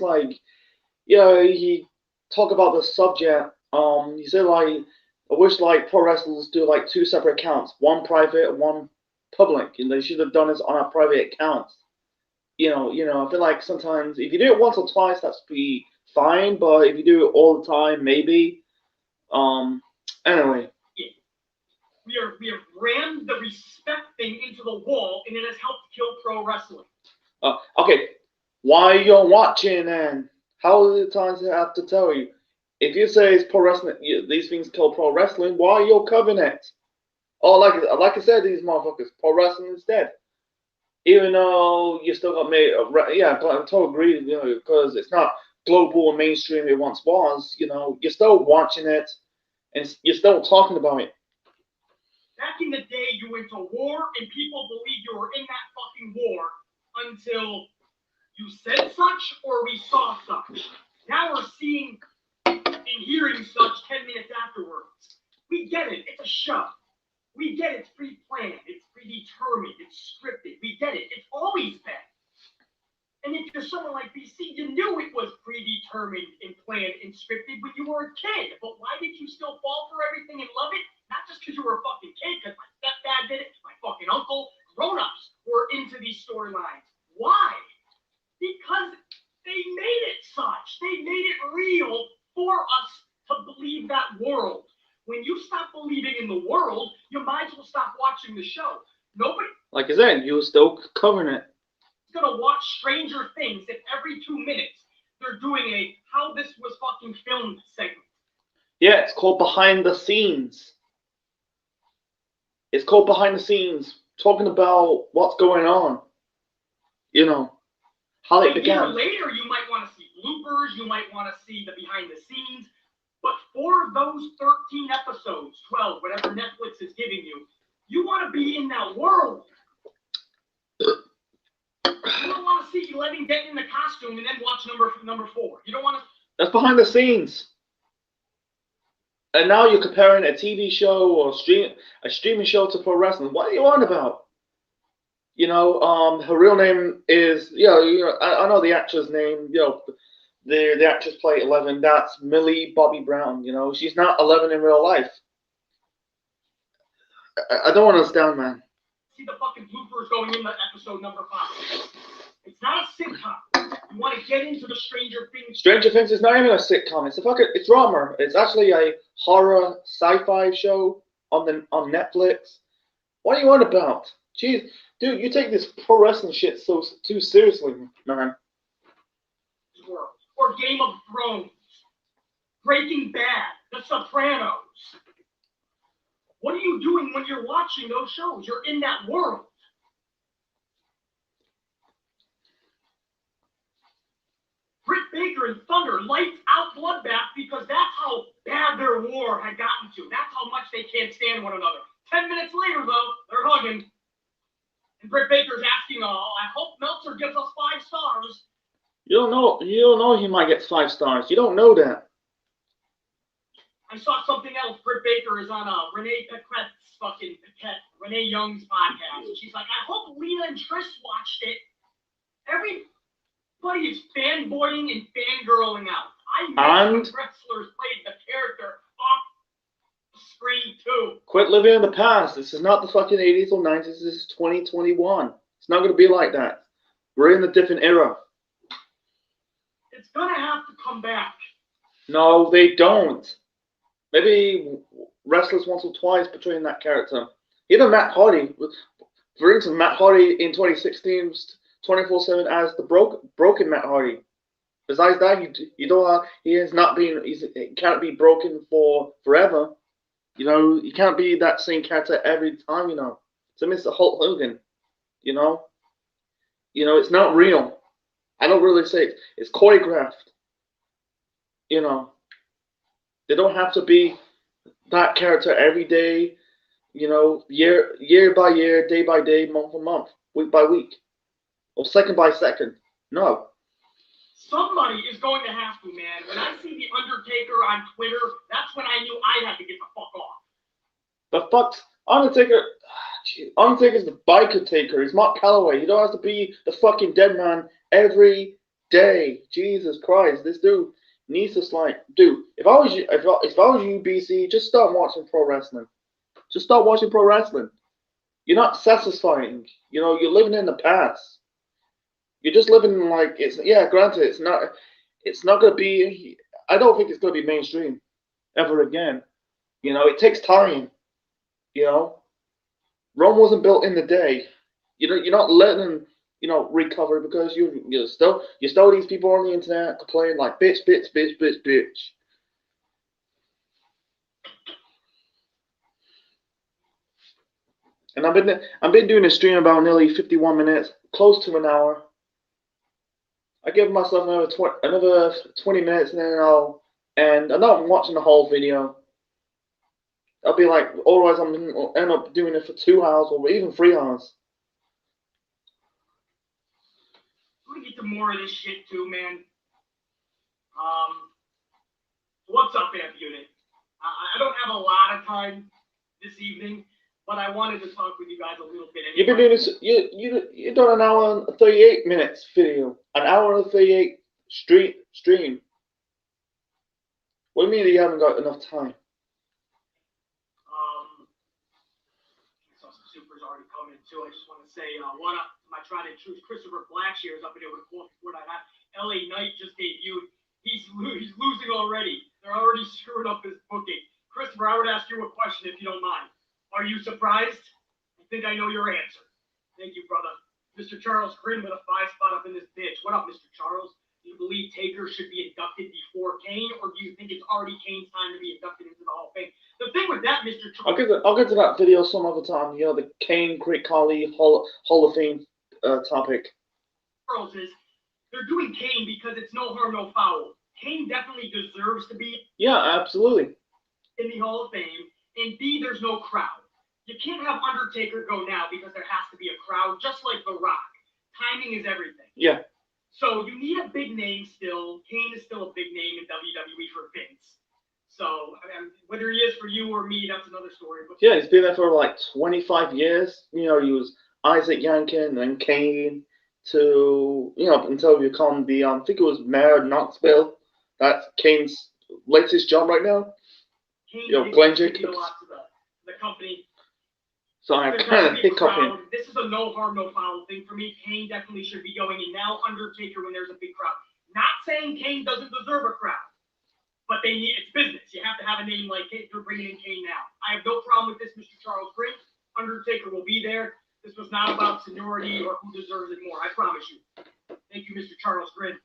he talk about the subject. He said I wish like pro wrestlers do like 2 separate accounts, one private and one public, and they should have done this on a private account. I feel like sometimes if you do it once or twice, that's be fine, but if you do it all the time, maybe. Anyway. We have rammed the respect thing into the wall, and it has helped kill pro wrestling. Okay, why you're watching and how many times I have to tell you? If you say it's pro wrestling, these things kill pro wrestling, why are you covering it? Oh, like I said, these motherfuckers, pro wrestling is dead. Even though you still got made, yeah, I totally agree, because it's not global and mainstream it once was. You're still watching it, and you're still talking about it. Back in the day, you went to war, and people believed you were in that fucking war until you said such or we saw such. Now we're seeing and hearing such 10 minutes afterwards. We get it. It's a show. We get it. It's pre-planned. It's predetermined. It's scripted. We get it. It's always been. And if you're someone like BC, you knew it was predetermined and planned and scripted when you were a kid. But why did you still fall for everything and love it? Not just because you were a fucking kid, because my stepdad did it, my fucking uncle, grown-ups were into these storylines. Why? Because they made it such. They made it real for us to believe that world. When you stop believing in the world, you might as well stop watching the show. Nobody, like I said, you're still covering it. Is gonna watch Stranger Things if every 2 minutes they're doing a how this was fucking filmed segment. Yeah, it's called behind the scenes. It's called behind the scenes, talking about what's going on. How it began. A year later, you might want to see bloopers. You might want to see the behind the scenes. But for those 13 episodes, 12, whatever Netflix is giving you, you want to be in that world. You don't want to see Eleven get in the costume and then watch number 4. You don't want to. That's behind the scenes. And now you're comparing a TV show or a streaming show to pro wrestling. What are you on about? Her real name is, I know the actress name, the actress played 11, that's Millie Bobby Brown, she's not 11 in real life. I don't understand, man. See the fucking bloopers going in the episode number 5. It's not a sitcom. You want to get into the Stranger Things. Stranger Things is not even a sitcom. It's drama. It's actually a horror sci-fi show on Netflix. What are you on about? Jeez, dude, you take this pro wrestling shit so too seriously, man. Or Game of Thrones, Breaking Bad, The Sopranos. What are you doing when you're watching those shows? You're in that world. Britt Baker and Thunder lights out Bloodbath because that's how bad their war had gotten to. That's how much they can't stand one another. 10 minutes later, though, they're hugging. And Britt Baker's asking, I hope Meltzer gives us 5 stars. You don't know he might get 5 stars. You don't know that. I saw something else. Britt Baker is on Renee Young's podcast. And she's like, I hope Lena and Trish watched it. Everybody is fanboying and fangirling out. I know wrestlers played the character off screen too. Quit living in the past. This is not the fucking 80s or 90s. This is 2021. It's not going to be like that. We're in a different era. It's going to have to come back. No, they don't. Maybe wrestlers once or twice portraying that character. Even Matt Hardy. For instance, Matt Hardy in 2016 was 24/7 as the broken Matt Hardy. Besides that, he can't be broken for forever. He can't be that same character every time. So Mr. Hulk Hogan. It's not real. I don't really say it's choreographed. They don't have to be that character every day, year by year, day by day, month by month, week by week, or second by second. No. Somebody is going to have to, man. When I see The Undertaker on Twitter, that's when I knew I had to get the fuck off. The fuck? Undertaker's the biker taker. He's Mark Calloway. He don't have to be the fucking dead man every day. Jesus Christ. This dude, needs to like, dude. If I was you, if I was you, BC, just start watching pro wrestling. Just start watching pro wrestling. You're not satisfying. You know, you're living in the past. You're just living like it's. Yeah, granted, it's not. It's not gonna be. I don't think it's gonna be mainstream ever again. You know, it takes time. You know, Rome wasn't built in the day. You know, you're not letting recover because you're still these people on the internet complaining like bitch, bitch, bitch, bitch, bitch. And I've been doing a stream about nearly 51 minutes, close to an hour. I give myself another 20 minutes and then I'll end. I'm not watching the whole video. I'll be like, otherwise I'll end up doing it for 2 hours or even 3 hours. I'm gonna get to more of this shit too, man. What's up, Amp Unit? I don't have a lot of time this evening, but I wanted to talk with you guys a little bit. Anyway. You've been doing this. You done an hour and 38 minutes video. An hour and 38 stream. What do you mean that you haven't got enough time? I saw some supers already coming too. I just want to say, what up to my tried and true Christopher Blackshears up in there with Fort I have. LA Knight just debuted. He's losing already. They're already screwing up his booking. Christopher, I would ask you a question if you don't mind. Are you surprised? I think I know your answer. Thank you, brother. Mr. Charles Grin with a 5-spot up in this bitch. What up, Mr. Charles? Do you believe Taker should be inducted before Kane, or do you think it's already Kane's time to be inducted into the Hall of Fame? The thing with that, Mr. Charles... I'll get to that video some other time. You know, the Kane, Great Khali, Hall of Fame topic. Charles is, they're doing Kane because it's no harm, no foul. Kane definitely deserves to be... Yeah, absolutely. ...in the Hall of Fame, and B, there's no crowd. You can't have Undertaker go now because there has to be a crowd, just like The Rock. Timing is everything. Yeah. So you need a big name still. Kane is still a big name in WWE for Vince. So whether he is for you or me, that's another story. But yeah, he's been there for like 25 years. You know, he was Isaac Yankem and Kane to, until you become the, I think it was Mayor of Knoxville. That's Kane's latest job right now. Kane Glenn Jacobs. A lot to the company. So I'm kind of hiccuping. This is a no harm, no foul thing for me. Kane definitely should be going in now. Undertaker when there's a big crowd. Not saying Kane doesn't deserve a crowd, but it's business. You have to have a name like Kane. They're bringing in Kane now. I have no problem with this, Mr. Charles Grin. Undertaker will be there. This was not about seniority or who deserves it more. I promise you. Thank you, Mr. Charles Grin.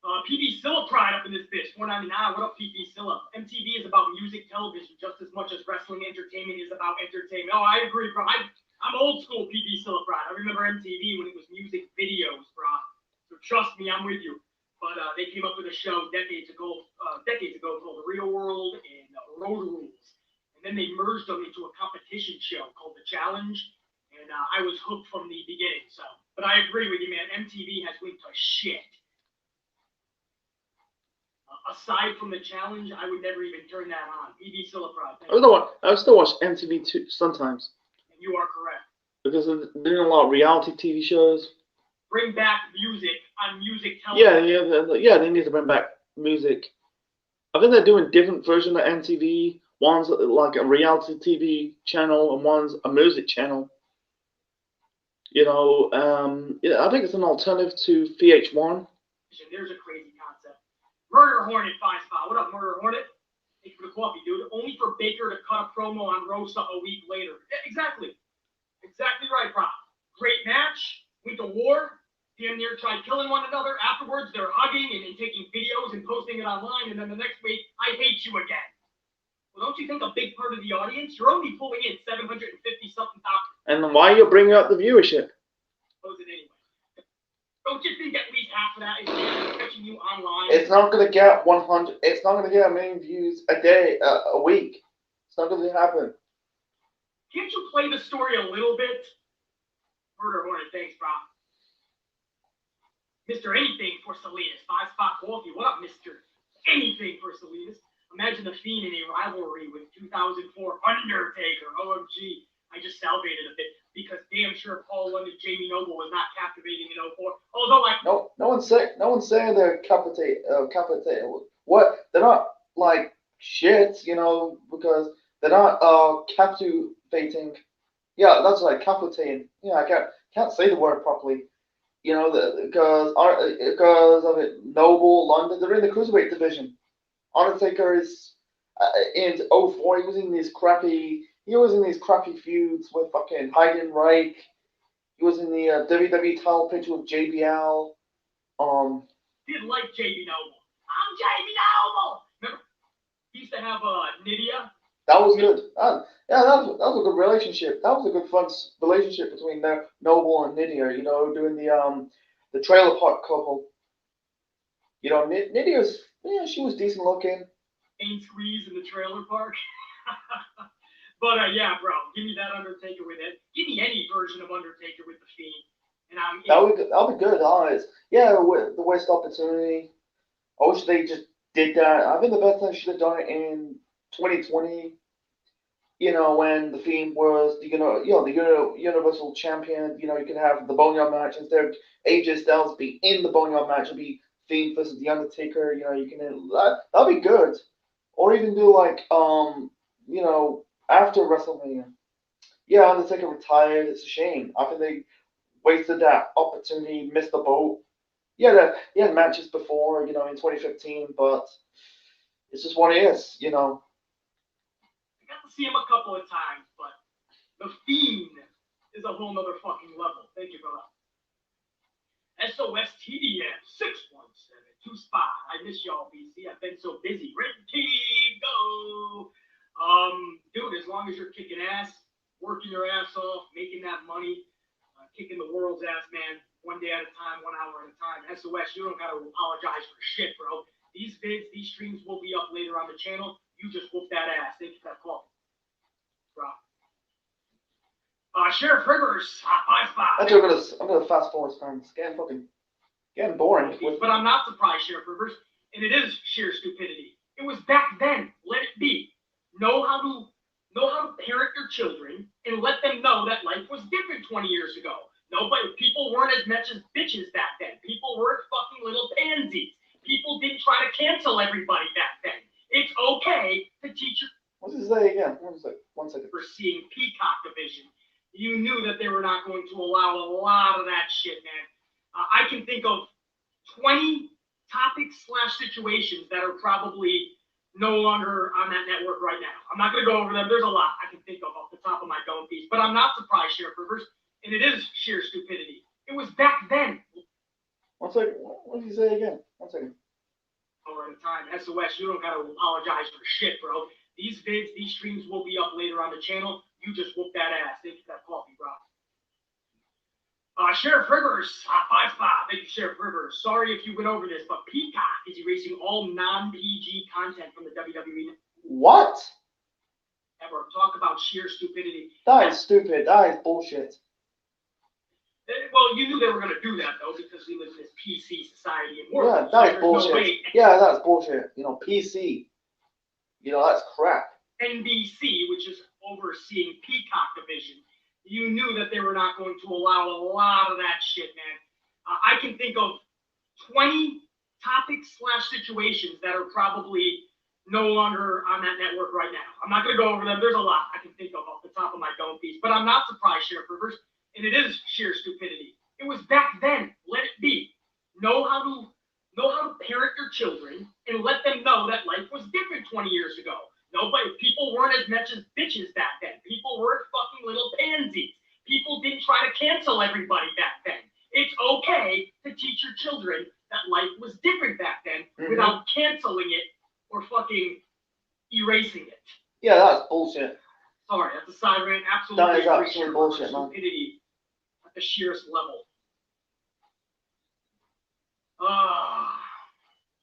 PB Silla pride up in this bitch. 499. What up, PB Silla? MTV is about music television just as much as wrestling entertainment is about entertainment. Oh, I agree, bro. I'm old school PB Silla pride. I remember MTV when it was music videos, bro. So trust me, I'm with you. But they came up with a show decades ago called The Real World and Road Rules. And then they merged them into a competition show called The Challenge. And I was hooked from the beginning. So, but I agree with you, man. MTV has went to shit. Aside from The Challenge, I would never even turn that on. PB Siliprod. I still watch MTV too, sometimes. And you are correct. Because they're doing a lot of reality TV shows. Bring back music on music television. Yeah, they need to bring back music. I think they're doing different versions of MTV. One's like a reality TV channel and one's a music channel. I think it's an alternative to VH1. There's a crazy concept. Murder Hornet 5-spot. What up, Murder Hornet? Thank you for the coffee, dude. Only for Baker to cut a promo on Rosa a week later. Yeah, exactly. Exactly right, Rob. Great match. Went to war. Damn near tried killing one another. Afterwards, they're hugging and taking videos and posting it online. And then the next week, I hate you again. Well, don't you think a big part of the audience? You're only pulling in 750-something thousand. And why are you bringing up the viewership? Post it anyway. Don't you think at least half of that is catching you online? It's not going to get 100. It's not going to get a million views a day, a week. It's not going to happen. Can't you play the story a little bit? Murder Hornet, thanks, bro. Mr. Anything for Salinas. 5-spot coffee. What up, Mr. Anything for Salinas? Imagine the Fiend in a rivalry with 2004 Undertaker. OMG. I just salivated a bit because damn sure Paul London, Jamie Noble was not captivating in 04. Although no one's saying they're captivated. What? They're not like shit, because they're not captivating. Yeah, that's like captivating. Yeah, I can't say the word properly. Because of it, Noble, London, they're in the cruiserweight division. Undertaker is in 04. He was in these crappy feuds with fucking Heidenreich. He was in the WWE title picture with JBL. Did like JB Noble. I'm JB Noble. Remember, he used to have Nydia. That was good. Yeah, that was a good relationship. That was a good fun relationship between Noble and Nydia. Doing the trailer park couple. Nydia's she was decent looking. Ain't squeeze in the trailer park. But yeah, bro, give me that Undertaker with it. Give me any version of Undertaker with the Fiend, and I'm. That would be good, honest. Yeah, with the West opportunity. I wish they just did that. I think the best thing should have done it in 2020. When the Fiend was the Universal Champion. You could have the Boneyard match instead of AJ Styles be in the Boneyard match and be Fiend versus the Undertaker. You can that'd be good. Or even do like after WrestleMania. Yeah, Undertaker retired. It's a shame. I think they wasted that opportunity, missed the boat. Yeah, he had matches before, in 2015, but it's just what it is, I got to see him a couple of times, but the Fiend is a whole nother fucking level. Thank you, brother. SOS TDM 617 spot. I miss y'all, BC. I've been so busy. Red team, go. Dude, as long as you're kicking ass, working your ass off, making that money, kicking the world's ass, man, one day at a time, 1 hour at a time. SOS, you don't got to apologize for shit, bro. These vids, these streams will be up later on the channel. You just whoop that ass. Thank you for that call, bro. Sheriff Rivers, 5 spot. I'm gonna fast forward, man. It's getting boring. But I'm not surprised, Sheriff Rivers, and it is sheer stupidity. It was back then. Let it be. Know how to parent your children and let them know that life was different 20 years ago. People weren't as much as bitches back then. People weren't fucking little pansies. People didn't try to cancel everybody back then. It's okay to teach your. What's it say again? One second. For seeing Peacock division, you knew that they were not going to allow a lot of that shit, man. I can think of 20 topics/situations that are probably no longer on that network right now. I'm not going to go over them. There's a lot I can think of off the top of my dome piece, but I'm not surprised, Sheriff Rivers, and it is sheer stupidity. It was back then. 1 second. What did you say again? 1 second. All right, time. SOS, you don't got to apologize for shit, bro. These vids, these streams will be up later on the channel. You just whoop that ass. Thank you for that coffee, bro. Sheriff Rivers, 5 spot. Thank you, Sheriff Rivers. Sorry if you went over this, but Peacock is erasing all non-PG content from the WWE. What? Ever talk about sheer stupidity? That is stupid. That is bullshit. Well, you knew they were going to do that, though, because we live in this PC society. And yeah, that is bullshit. That's bullshit. PC. That's crap. NBC, which is overseeing Peacock division, you knew that they were not going to allow a lot of that shit, man. I can think of 20 topics/situations that are probably no longer on that network right now. I'm not going to go over them. There's a lot I can think of off the top of my dome piece, but I'm not surprised, Sheriff Rivers, and it is sheer stupidity. It was back then. Let it be. Know how to parent your children and let them know that life was different 20 years ago. People weren't as much as bitches back then. People weren't fucking little pansies. People didn't try to cancel everybody back then. It's okay to teach your children that life was different back then without canceling it or fucking erasing it. Yeah, that's bullshit. Sorry, that's a side rant. Absolutely. That is absolute bullshit, man. Stupidity at the sheerest level.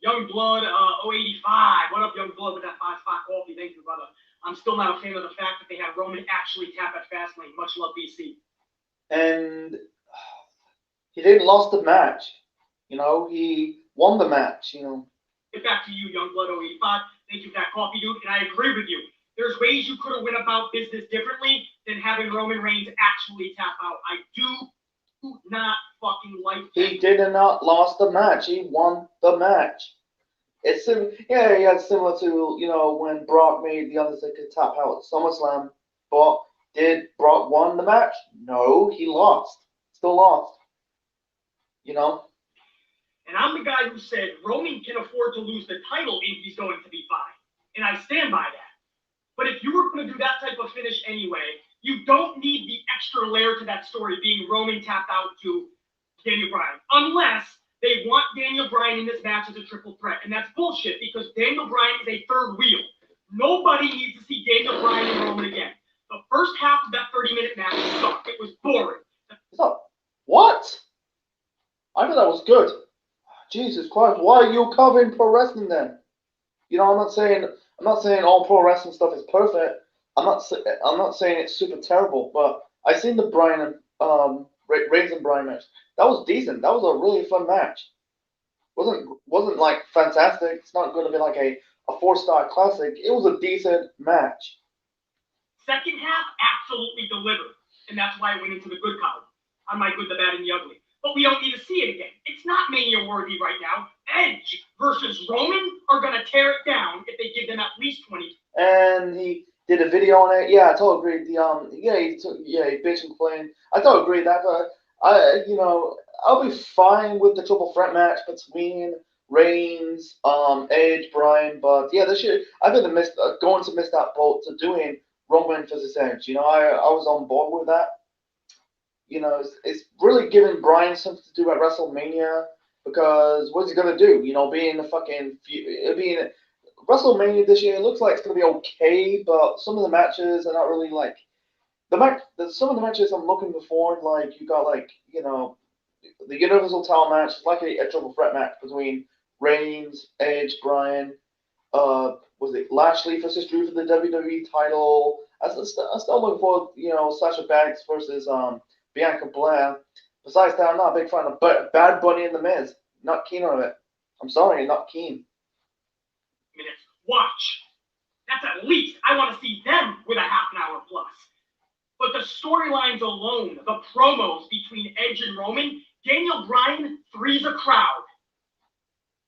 Young Blood 085. What up, Young Blood, with that 5-spot coffee? Thank you, brother. I'm still not a fan of the fact that they had Roman actually tap at Fastlane. Much love, BC. And he didn't lost the match. He won the match, Get back to you, Young Blood 085. Thank you for that coffee, dude. And I agree with you. There's ways you could have went about business differently than having Roman Reigns actually tap out. I do not fucking like that. He did not lost the match. He won the match. It's similar to, you know, when Brock made the Undertaker tap out at SummerSlam. But did Brock won the match? No, he lost. Still lost. You know? And I'm the guy who said Roman can afford to lose the title if he's going to be fine. And I stand by that. But if you were going to do that type of finish anyway, you don't need the extra layer to that story being Roman tapped out to Daniel Bryan. Unless they want Daniel Bryan in this match as a triple threat. And that's bullshit because Daniel Bryan is a third wheel. Nobody needs to see Daniel Bryan and Roman again. The first half of that 30-minute match sucked. It was boring. What? I thought that was good. Jesus Christ, why are you covering pro wrestling then? You know, I'm not saying all pro wrestling stuff is perfect. I'm not saying it's super terrible, but I seen the Bryan and Reigns and Bryan match. That was decent. That was a really fun match. Wasn't like fantastic. It's not going to be like a 4-star classic. It was a decent match. Second half absolutely delivered, and that's why I went into the good column. I might good, the bad, and the ugly. But we don't need to see it again. It's not Mania worthy right now. Edge versus Roman are going to tear it down if they give them at least 20. And he did a video on it. Yeah, I totally agree. He bitched and complained. I totally agree with that, but I'll be fine with the triple threat match between Reigns, Edge, Bryan. But yeah, I think going to miss that boat to doing Roman versus Edge. You know, I was on board with that. You know, it's really giving Bryan something to do at WrestleMania because what's he gonna do? You know, being WrestleMania this year, it looks like it's gonna be okay, but some of the matches are not really like some of the matches I'm looking forward. Like you got the Universal title match, like a triple threat match between Reigns, Edge, Bryan. Was it Lashley versus Drew for the WWE title? I still looking forward. You know, Sasha Banks versus Bianca Belair. Besides that, I'm not a big fan of Bad Bunny and The Miz. Not keen on it. I'm sorry, not keen. Minutes. Watch. That's at least. I want to see them with a half an hour plus. But the storylines alone, the promos between Edge and Roman, Daniel Bryan threes a crowd.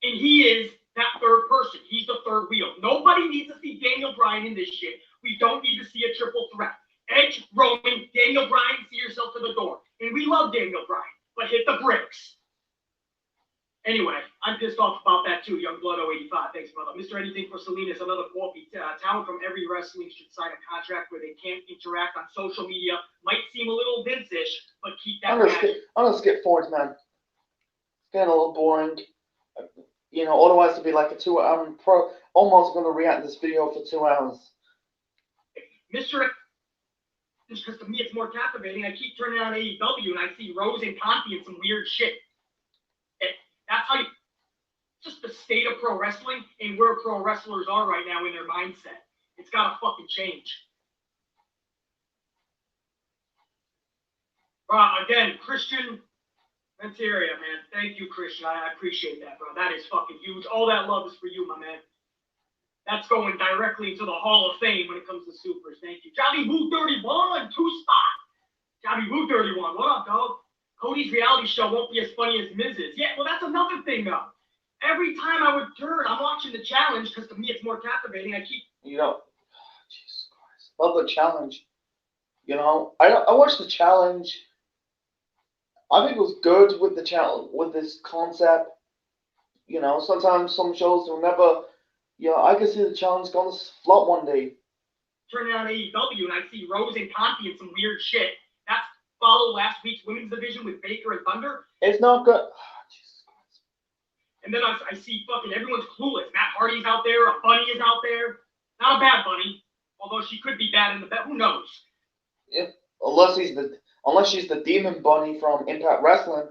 And he is that third person. He's the third wheel. Nobody needs to see Daniel Bryan in this shit. We don't need to see a triple threat. Edge, Roman, Daniel Bryan, see yourself to the door. And we love Daniel Bryan, but hit the bricks. Anyway, I'm pissed off about that too, Youngblood 085. Thanks, brother. Mr. Anything for Salinas, another quality talent from every wrestling should sign a contract where they can't interact on social media. Might seem a little Vince-ish, but keep that I'm gonna skip forward, man. It's getting a little boring. You know, otherwise it'd be like I'm almost gonna react to this video for 2 hours. Mr. Because to me it's more captivating. I keep turning on AEW and I see Rose and Conti and some weird shit. That's how just the state of pro wrestling and where pro wrestlers are right now in their mindset. It's got to fucking change. Again, Christian Renteria, man. Thank you, Christian. I appreciate that, bro. That is fucking huge. All that love is for you, my man. That's going directly into the Hall of Fame when it comes to supers. Thank you. Johnny Woo 31, 2-spot. Johnny Woo 31. What up, dog? Cody's reality show won't be as funny as Miz's. Yeah, well, that's another thing, though. Every time I would turn, I'm watching the challenge because to me it's more captivating. Jesus Christ. Love the challenge. You know, I watched the challenge. I think it was good with the challenge, with this concept. You know, sometimes some shows will never, I can see the challenge going to flop one day. Turning on AEW and I see Rose and Conti and some weird shit. That's follow last week's women's division with Baker and Thunder. It's not good. Jesus Christ. And then I see fucking everyone's clueless. Matt Hardy's out there. A Bunny is out there. Not a bad Bunny, although she could be bad in the bed. Who knows? Yeah, unless she's the Demon Bunny from Impact Wrestling.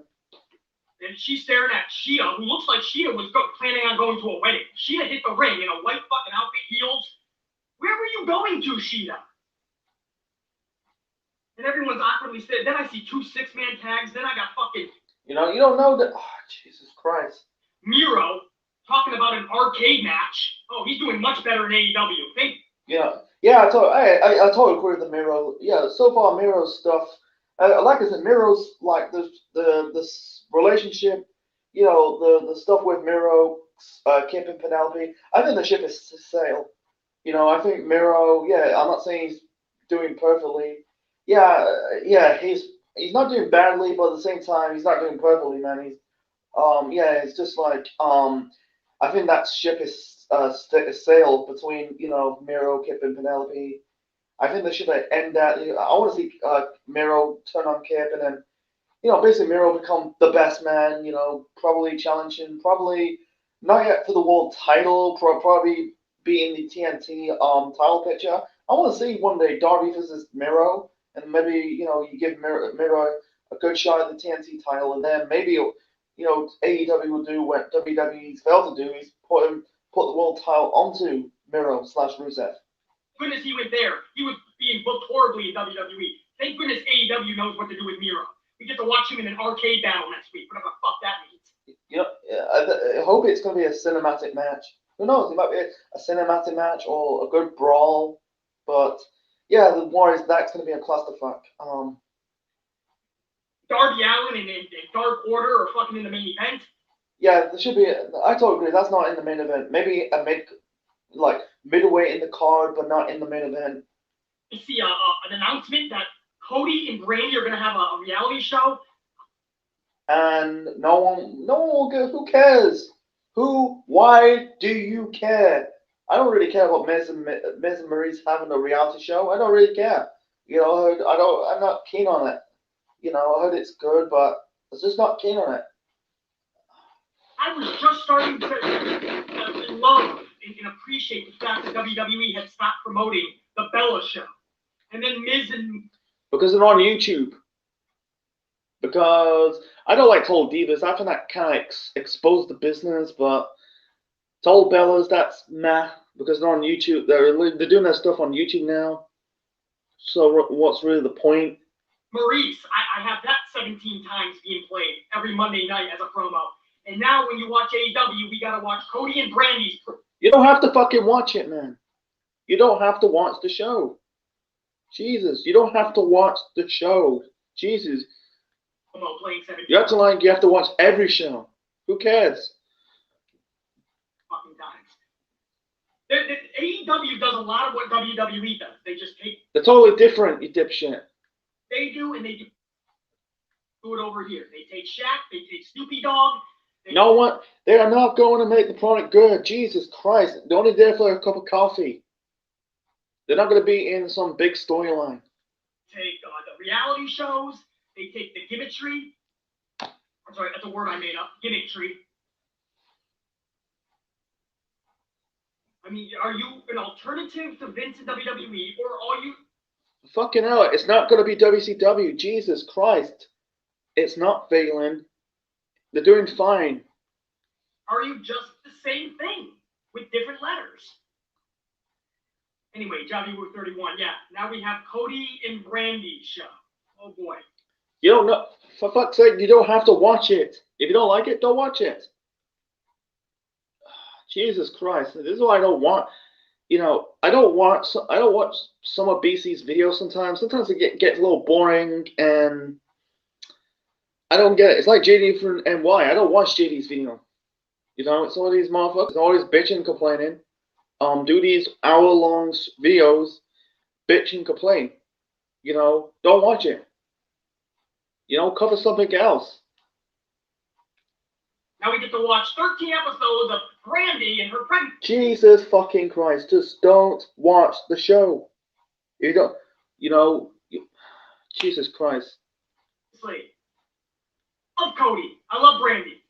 And she's staring at Shida, who looks like Shida was planning on going to a wedding. Shida hit the ring in a white fucking outfit, heels. Where were you going to, Shida? And everyone's awkwardly sitting. Then I see 2 6-man tags. Then I got fucking... You don't know that... Oh, Jesus Christ. Miro talking about an arcade match. Oh, he's doing much better in AEW. Yeah, Yeah, I totally agree with the Miro. Yeah, so far Miro's stuff, like I said, Miro's like this relationship, the stuff with Miro, Kip and Penelope. I think the ship is sailed. I think Miro. Yeah, I'm not saying he's doing perfectly. Yeah, he's not doing badly, but at the same time, he's not doing perfectly, man. Yeah, it's just like I think that ship is sailed between Miro, Kip, and Penelope. I think they should end that. I want to see Miro turn on Kip, and then basically Miro become the best man. Probably challenging, probably not yet for the world title, probably be in the TNT title picture. I want to see one day Darby versus Miro, and maybe you give Miro a good shot at the TNT title, and then maybe AEW will do what WWE's failed to do, is put the world title onto Miro/Rusev. Goodness he went there. He was being booked horribly in WWE. Thank goodness AEW knows what to do with Miro. We get to watch him in an arcade battle next week, whatever the fuck that means. I hope it's going to be a cinematic match. Who knows? It might be a cinematic match or a good brawl. But yeah, the worry is that's going to be a clusterfuck. Darby Allin and Dark Order are fucking in the main event. Yeah, there should be. I totally agree. That's not in the main event. Maybe a midway in the card, but not in the main event. You see an announcement that Cody and Brandi are gonna have a reality show. And no one will go. Who cares? Why do you care? I don't really care about Miz and Maryse having a reality show. I don't really care. I'm not keen on it. I heard it's good, but I'm just not keen on it. I was just starting to love and appreciate the fact that WWE had stopped promoting the Bella show. And then Miz and... Because they're on YouTube. Because I don't like Total Divas. I think that kind of exposed the business, but Total Bellas, that's meh. Because they're on YouTube. They're doing their stuff on YouTube now. So what's really the point? Maurice, I have that 17 times being played every Monday night as a promo. And now when you watch AEW, we gotta watch Cody and Brandi's. You don't have to fucking watch it, man. You don't have to watch the show. Jesus, you don't have to watch the show. Jesus. Playing 17 you have to watch every show. Who cares? Fucking times. AEW does a lot of what WWE does. They just take... They're totally different, you dipshit. They do, and they do it over here. They take Shaq, they take Snoopy Dogg. No one, they are not going to make the product good. Jesus Christ. They're only there for a cup of coffee. They're not going to be in some big storyline. Take the reality shows. They take the gimmickry. I'm sorry, that's a word I made up. Gimmickry. I mean, are you an alternative to Vince and WWE, or are you... Fucking hell, it's not going to be WCW. Jesus Christ. It's not failing. They're doing fine. Are you just the same thing with different letters? Anyway, Johnny Root 31. Yeah, now we have Cody and Brandi's show. Oh boy. You don't know. For fuck's sake, you don't have to watch it. If you don't like it, don't watch it. Jesus Christ. This is why I don't want. I don't watch some of BC's videos sometimes. Sometimes it gets a little boring, and I don't get it. It's like JD from NY. I don't watch JD's video. It's all these motherfuckers always bitching, complaining. Do these hour-long videos, bitch and complain. Don't watch it. Cover something else. Now we get to watch 13 episodes of Brandi and her pregnancy. Jesus fucking Christ. Just don't watch the show. You don't, Jesus Christ. I love Cody. I love Brandi.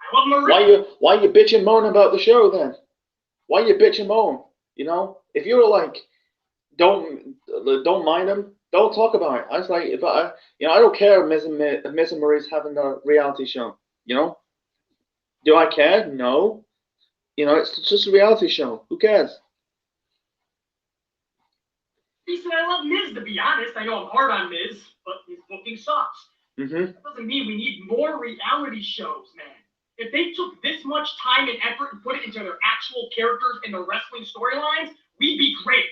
I love Marie. Why you bitch and moan about the show then? Why you bitch and moan? If you're like, don't mind them, don't talk about it. I was like, I don't care if Miz and Marie's having a reality show. Do I care? No. It's just a reality show. Who cares? Listen, I love Miz, to be honest. I know I'm hard on Miz, but his booking sucks. Mm-hmm. That doesn't mean we need more reality shows, man. If they took this much time and effort and put it into their actual characters and the wrestling storylines, we'd be great.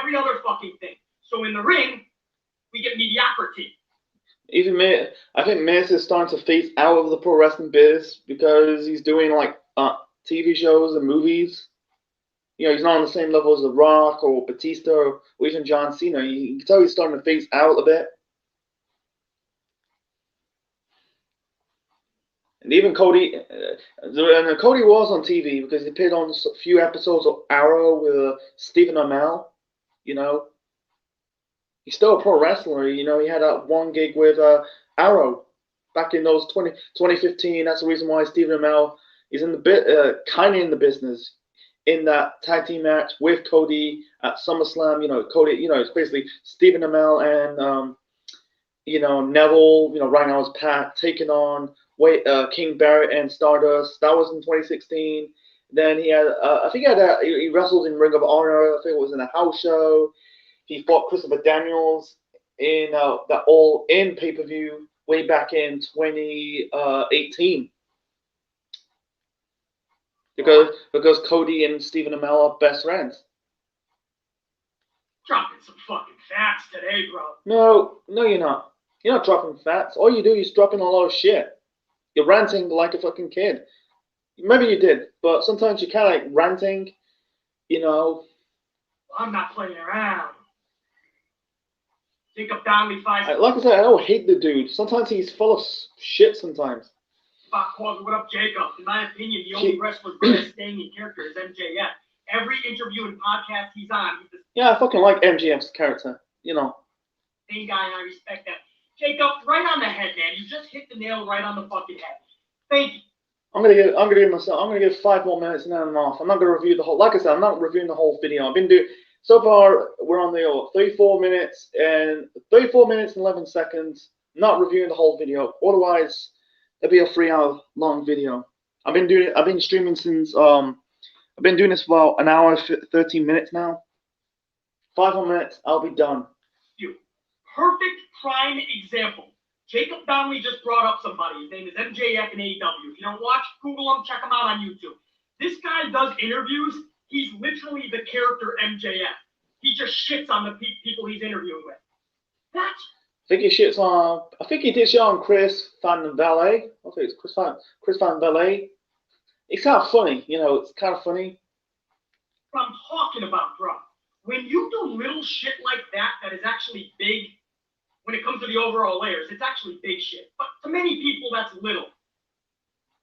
every other fucking thing. So in the ring, we get mediocrity. Even Miz, I think Miz is starting to phase out of the pro wrestling biz because he's doing like TV shows and movies. You know, he's not on the same level as The Rock or Batista or even John Cena. You can tell he's starting to phase out a bit. And even Cody, and Cody was on TV because he appeared on a few episodes of Arrow with Stephen Amell. You know, he's still a pro wrestler. You know, he had that one gig with Arrow back in those 2015. That's the reason why Stephen Amell is in the bit, kind of in the business in that tag team match with Cody at SummerSlam. You know, Cody. You know, it's basically Stephen Amell and you know, Neville. You know, right now is Pat taking on King Barrett and Stardust. That was in 2016. Then he had, I think he wrestled in Ring of Honor. I think it was in a house show. He fought Christopher Daniels in that All In pay-per-view way back in 2018. Because Cody and Stephen Amell are best friends. Dropping some fucking facts today, bro. No, you're not. You're not dropping facts. All you do is dropping a lot of shit. You're ranting like a fucking kid. Maybe you did, but sometimes you kind of like ranting, you know. I'm not playing around. Jacob Donnelly fights. Like I said, I don't hate the dude. Sometimes he's full of shit sometimes. What up, Jacob? In my opinion, the only wrestler good at staying in character is MJF. Every interview and podcast he's on, he's the yeah, I fucking like MJF's character. You know. same guy, and I respect that. Jacob, right on the head, man. You just hit the nail right on the fucking head. Thank you. I'm gonna give 5 more minutes and then I'm off. I'm not gonna review the whole. Like I said, I'm not reviewing the whole video. I've been doing so far. We're on the 34 minutes and 11 seconds. Not reviewing the whole video. Otherwise, it'll be a 3-hour long video. I've been streaming since I've been doing this for about an hour 13 minutes now. 5 more minutes, I'll be done. Perfect prime example. Jacob Donnelly just brought up somebody. His name is MJF in AEW. If you don't watch, Google him, check him out on YouTube. This guy does interviews. He's literally the character MJF. He just shits on the people he's interviewing with. That's. I think he did shit on Chris Van Valet. I think it's Chris Van Valet. It's kind of funny, you know. It's kind of funny. What I'm talking about, bro. When you do little shit like that is actually big. When it comes to the overall layers, it's actually big shit. But to many people, that's little.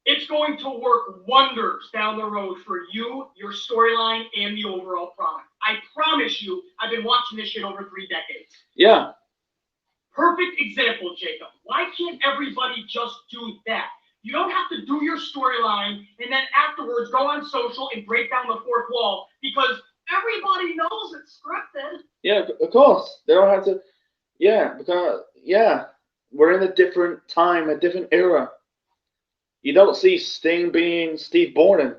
It's going to work wonders down the road for you, your storyline, and the overall product. I promise you, I've been watching this shit over 3 decades. Yeah. Perfect example, Jacob. Why can't everybody just do that? You don't have to do your storyline and then afterwards go on social and break down the fourth wall because everybody knows it's scripted. Yeah, of course. They don't have to. Yeah, because we're in a different time, a different era. You don't see Sting being Steve Borden.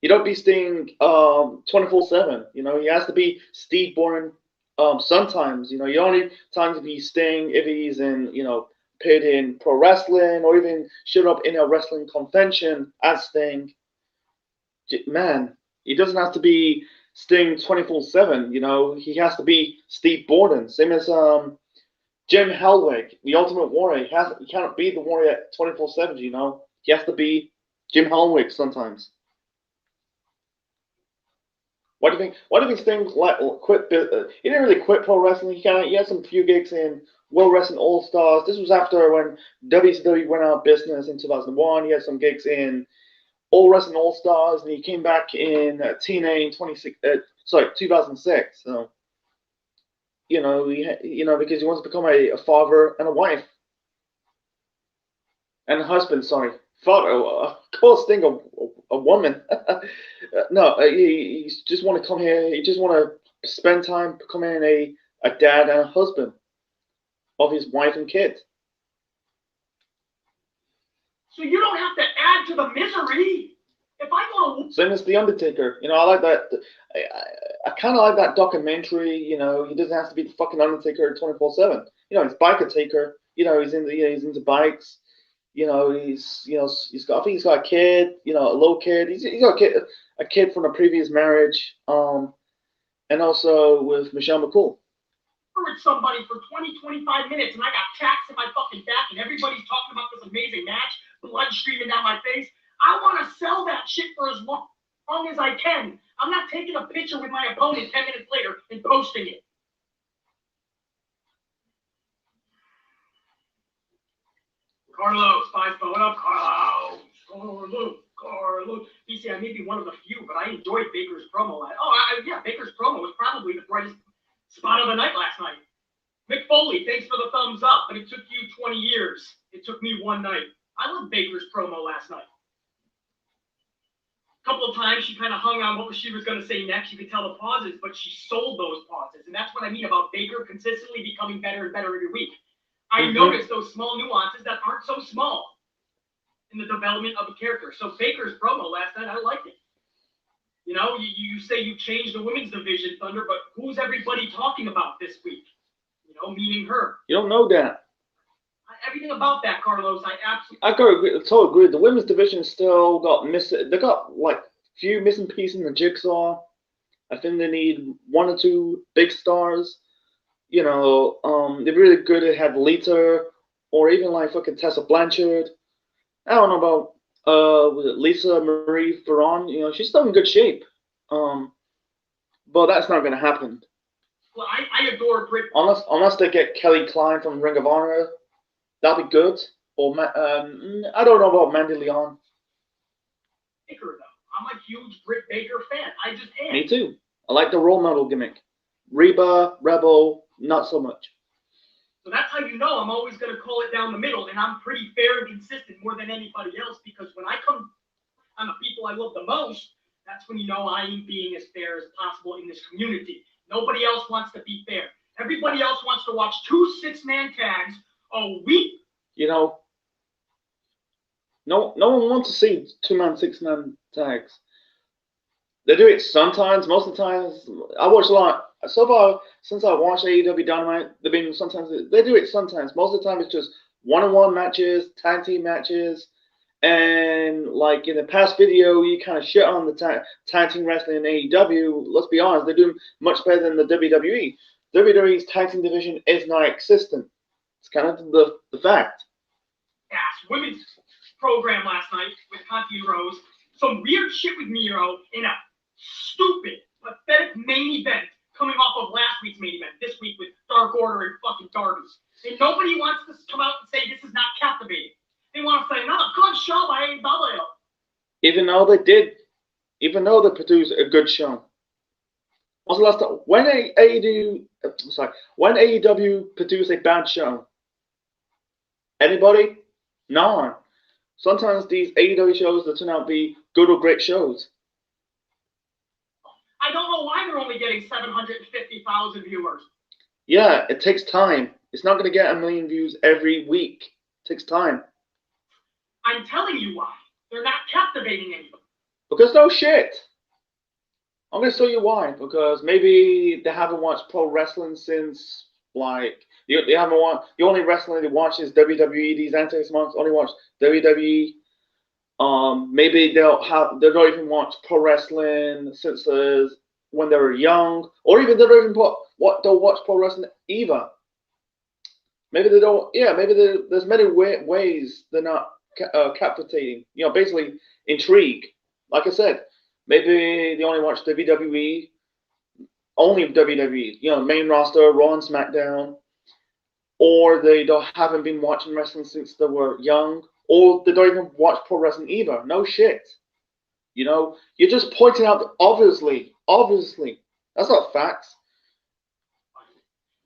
You don't be Sting 24/7. You know, he has to be Steve Borden sometimes. You know, you don't need time to be Sting if he's in, you know, appeared in pro wrestling or even showed up in a wrestling convention as Sting. Man, he doesn't have to be Sting 24/7. You know, he has to be Steve Borden. Same as Jim Hellwig, the Ultimate Warrior. He cannot be the Warrior 24/7. You know, he has to be Jim Hellwig sometimes. Why do you think Sting quit? He didn't really quit pro wrestling. He had some few gigs in World Wrestling All Stars. This was after when WCW went out of business in 2001. He had some gigs in All Wrestling All Stars, and he came back in TNA in 2006. So, you know, because he wants to become a father and a wife and a husband. Sorry, father. Of course, Sting a woman. No, he just want to come here. He just want to spend time becoming a dad and a husband of his wife and kids. So you don't have to add to the misery. If I go to same as The Undertaker, you know, I like that. I kind of like that documentary. You know, he doesn't have to be the fucking Undertaker 24/7. You know, he's Biker Taker. You know, he's into bikes. You know, I think he's got a kid. You know, a little kid. He's got a kid from a previous marriage. And and also with Michelle McCool. With somebody for 20, 25 minutes, and I got tacks in my fucking back, and everybody's talking about this amazing match, blood streaming down my face. I want to sell that shit for as long as I can. I'm not taking a picture with my opponent 10 minutes later and posting it. Carlos, 5 what up, Carlos. You see, I may be one of the few, but I enjoyed Baker's promo. Yeah, Baker's promo was probably the brightest spot of the night last night. Mick Foley, thanks for the thumbs up, but it took you 20 years. It took me one night. I loved Baker's promo last night. A couple of times she kind of hung on what she was going to say next. You could tell the pauses, but she sold those pauses. And that's what I mean about Baker consistently becoming better and better every week. I noticed those small nuances that aren't so small in the development of a character. So Baker's promo last night, I liked it. You know, you say you changed the women's division, Thunder, but who's everybody talking about this week? You know, meaning her. You don't know that. Everything about that, Carlos, I absolutely. I totally agree. The women's division still got missing. They got like few missing pieces in the jigsaw. I think they need 1 or 2 big stars. You know, they're really good at have Lita or even like fucking Tessa Blanchard. I don't know about Lisa Marie Ferron. You know, she's still in good shape. But that's not going to happen. Well, I adore Britt. Unless they get Kelly Klein from Ring of Honor, that'd be good. Or I don't know about Mandy Leon. Baker though, I'm a huge Britt Baker fan. I just am. Me too. I like the role model gimmick. Reba, Rebel, not so much. So that's how you know I'm always going to call it down the middle, and I'm pretty fair and consistent more than anybody else, because when I come on the people I love the most, that's when you know I am being as fair as possible in this community. Nobody else wants to be fair. Everybody else wants to watch 2 6-man tags a week. You know, no one wants to see 2-man, 6-man tags. They do it sometimes. Most of the times, I watch a lot. So far, since I watched AEW Dynamite, they do it sometimes. Most of the time, it's just one-on-one matches, tag team matches, and like in the past video, you kind of shit on the tag team wrestling in AEW. Let's be honest, they're doing much better than the WWE. WWE's tag team division is non-existent. It's kind of the fact. Yes, women's program last night with Conti and Rose. Some weird shit with Miro in a stupid, pathetic main event coming off of last week's main event, this week with Dark Order and fucking Darby's. And nobody wants to come out and say this is not captivating. They want to say, no, good show by AEW. Even though they produced a good show. What's the last time? When AEW produced a bad show? Anybody? No one. Sometimes these AEW shows that turn out to be good or great shows. I don't know why they're only getting 750,000 viewers. Yeah, it takes time. It's not going to get 1 million views every week. It takes time. I'm telling you why. They're not captivating anybody. Because no shit. I'm going to tell you why. Because maybe they haven't watched pro wrestling since, like, they haven't watched, the only wrestling they watch is WWE. These anti-months only watch WWE. Maybe they don't even watch pro wrestling since when they were young, or even they don't even don't watch pro wrestling either. Maybe they don't. Yeah, maybe there's many ways they're not captivating. You know, basically intrigue. Like I said, maybe they only watch WWE, only WWE. You know, main roster, Raw and SmackDown, or they haven't been watching wrestling since they were young. Or they don't even watch pro wrestling either. No shit. You know, you're just pointing out that obviously. That's not facts.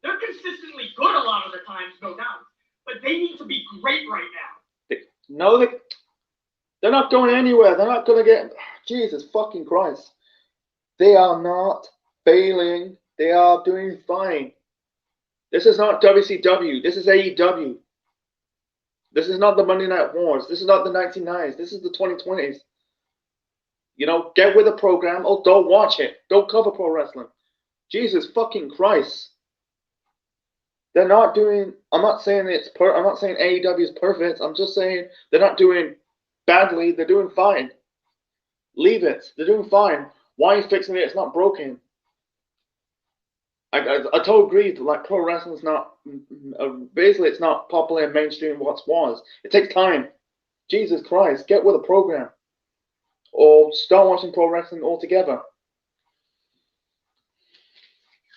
They're consistently good a lot of the times, no doubt. But they need to be great right now. They're not going anywhere. They're not going to get... Jesus fucking Christ. They are not failing. They are doing fine. This is not WCW. This is AEW. This is not the Monday Night Wars. This is not the 1990s. This is the 2020s. You know, get with the program or don't watch it. Don't cover pro wrestling. Jesus fucking Christ. They're not doing... I'm not saying I'm not saying AEW is perfect. I'm just saying they're not doing badly. They're doing fine. Leave it. They're doing fine. Why are you fixing it? It's not broken. I totally agree. Like pro wrestling's not basically it's not popular and mainstream what was. It takes time. Jesus Christ, get with a program or start watching pro wrestling altogether.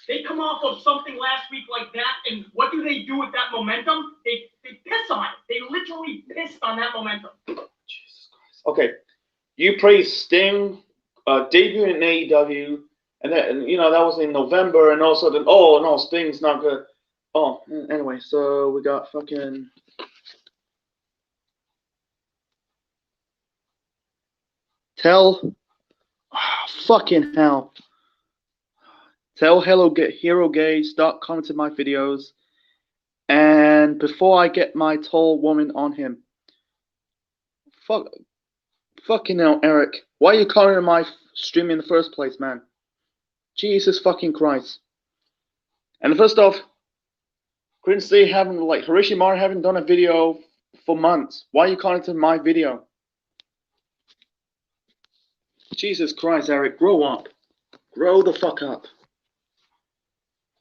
They come off of something last week like that, and what do they do with that momentum? They piss on it. They literally pissed on that momentum. Jesus Christ. Okay, you praise Sting debuting in AEW, and then that was in November, and all of a sudden, oh no, Sting's not good. Oh, anyway, so we got fucking. Fucking hell. Tell Hero Gay, start commenting my videos. And before I get my tall woman on him. Fucking hell, Eric. Why are you calling my stream in the first place, man? Jesus fucking Christ. And first off, Quincy Hirishimara haven't done a video for months. Why are you commenting my video? Jesus Christ, Eric, grow up. Grow the fuck up.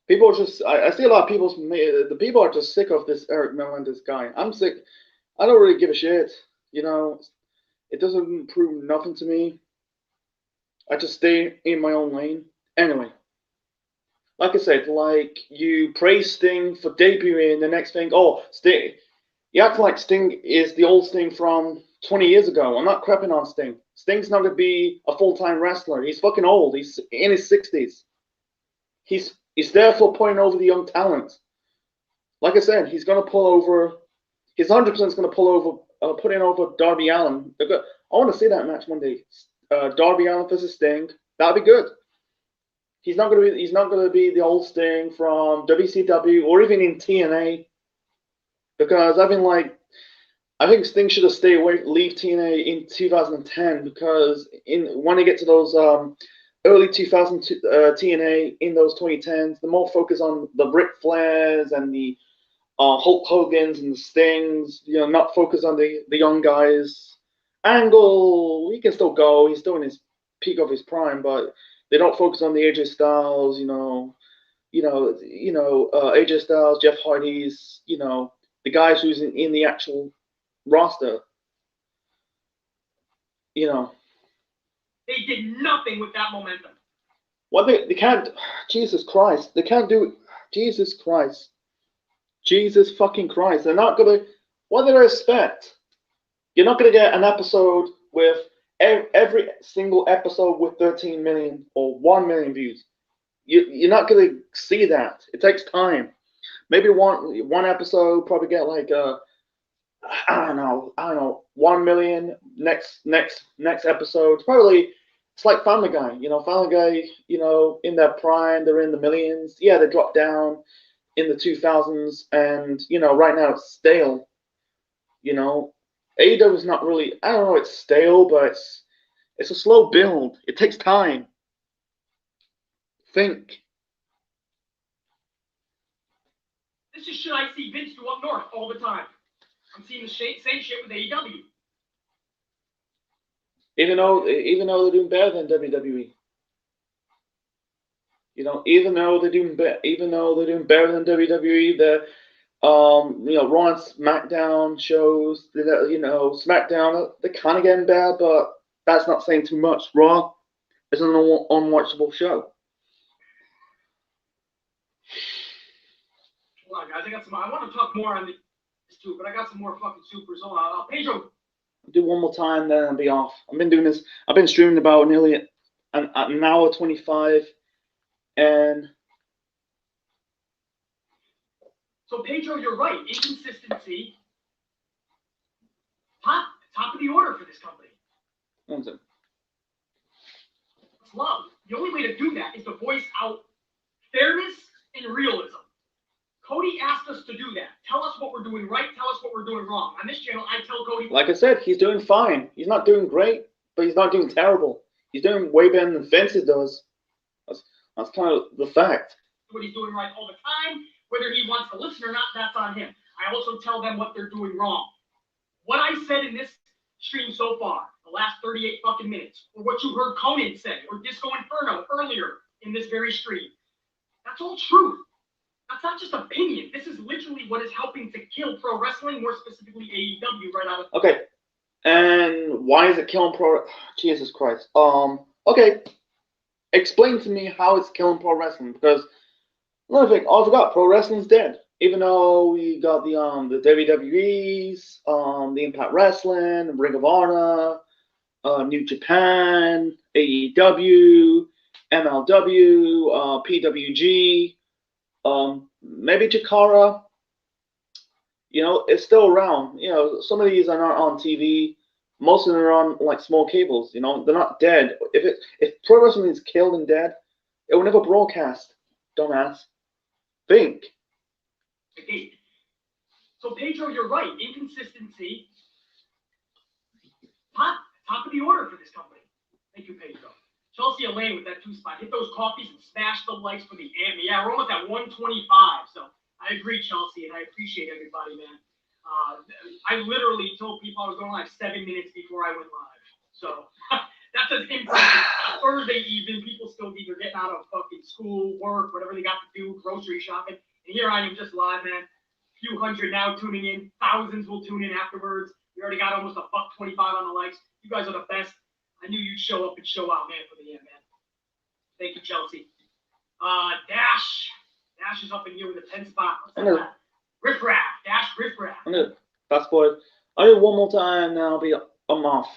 People are just, I see a lot of the people are just sick of this Eric Melendez guy. I'm sick. I don't really give a shit. It doesn't prove nothing to me. I just stay in my own lane. Anyway, like I said, you praise Sting for debuting the next thing. Oh, Sting. You act like Sting is the old Sting from 20 years ago. I'm not crapping on Sting. Sting's not going to be a full-time wrestler. He's fucking old. He's in his 60s. He's therefore putting over the young talent. Like I said, he's going to pull over. He's 100% going to pull over, put in over Darby Allin. I want to see that match one day. Darby Allin versus Sting. That'd be good. He's not going to be the old Sting from WCW or even in TNA. Because I think Sting should have leave TNA in 2010 because when they get to those early 2000 TNA in those 2010s, the more focus on the Ric Flairs and the Hulk Hogan's and the Stings, not focus on the young guys. Angle, he can still go. He's still in his peak of his prime, but they don't focus on the AJ Styles, AJ Styles, Jeff Hardy's, the guys who's in the actual roster. They did nothing with that momentum. What they can't. Jesus Christ, they can't do. Jesus Christ, Jesus fucking Christ. They're not gonna. What do they expect? You're not gonna get an episode with every single episode with 13 million or 1 million views. You're not gonna see that. It takes time. Maybe one episode probably get I don't know, 1 million next episode. Probably it's like Family Guy. Family Guy, in their prime, they're in the millions. Yeah, they dropped down in the 2000s, and right now it's stale. AEW is not really. I don't know. It's stale, but it's a slow build. It takes time. Think. This is shit I see Vince do up north all the time. I'm seeing the same shit with AEW. Even though they're doing better than WWE. Even though they're doing better than WWE, the Raw and SmackDown shows, SmackDown, they're kind of getting bad, but that's not saying too much. Raw is an unwatchable show. Hold on, guys. I want to talk more on this too, but I got some more fucking supers. Hold on. Pedro. Do one more time, then I'll be off. I've been doing this. I've been streaming about nearly an hour 25, and so Pedro, you're right. Inconsistency. Top of the order for this company. One second. It's love. The only way to do that is to voice out fairness and realism. Cody asked us to do that. Tell us what we're doing right. Tell us what we're doing wrong. On this channel, I tell Cody. Like I said, he's doing fine. He's not doing great, but he's not doing terrible. He's doing way better than Vince does. That's kind of the fact. What he's doing right all the time, whether he wants to listen or not, that's on him. I also tell them what they're doing wrong. What I said in this stream so far, the last 38 fucking minutes, or what you heard Conan say, or Disco Inferno earlier in this very stream, that's That's all truth. That's not just opinion. This is literally what is helping to kill pro wrestling, more specifically AEW, right out of. Okay. And why is it killing pro? Jesus Christ. Okay. Explain to me how it's killing pro wrestling, because another thing, I forgot, pro wrestling's dead. Even though we got the WWE's, the Impact Wrestling, Ring of Honor, New Japan, AEW, MLW, PWG, maybe Chikara. You know, it's still around. You know, some of these are not on TV. Most of them are on like small cables. You know, they're not dead. If pro wrestling is killed and dead, it will never broadcast. Dumbass. Think. Okay. So Pedro, you're right. Inconsistency. Top of the order for this company. Thank you, Pedro. Chelsea Elaine with that 2 spot. Hit those coffees and smash the likes for the Emmy. Yeah, we're almost at 125. So I agree, Chelsea, and I appreciate everybody, man. I literally told people I was going live 7 minutes before I went live. So that's as impressive. Thursday evening, people still either getting out of fucking school, work, whatever they got to do, grocery shopping. And here I am just live, man. A few hundred now tuning in. Thousands will tune in afterwards. We already got almost $1.25 on the likes. You guys are the best. I knew you'd show up and show out, man, for the end, man. Thank you, Chelsea. Dash is up in here with a 10 spot. What's that? Riff Raff. Dash Riff Raff. I'm gonna fast forward. I'll do it one more time, and I'm off.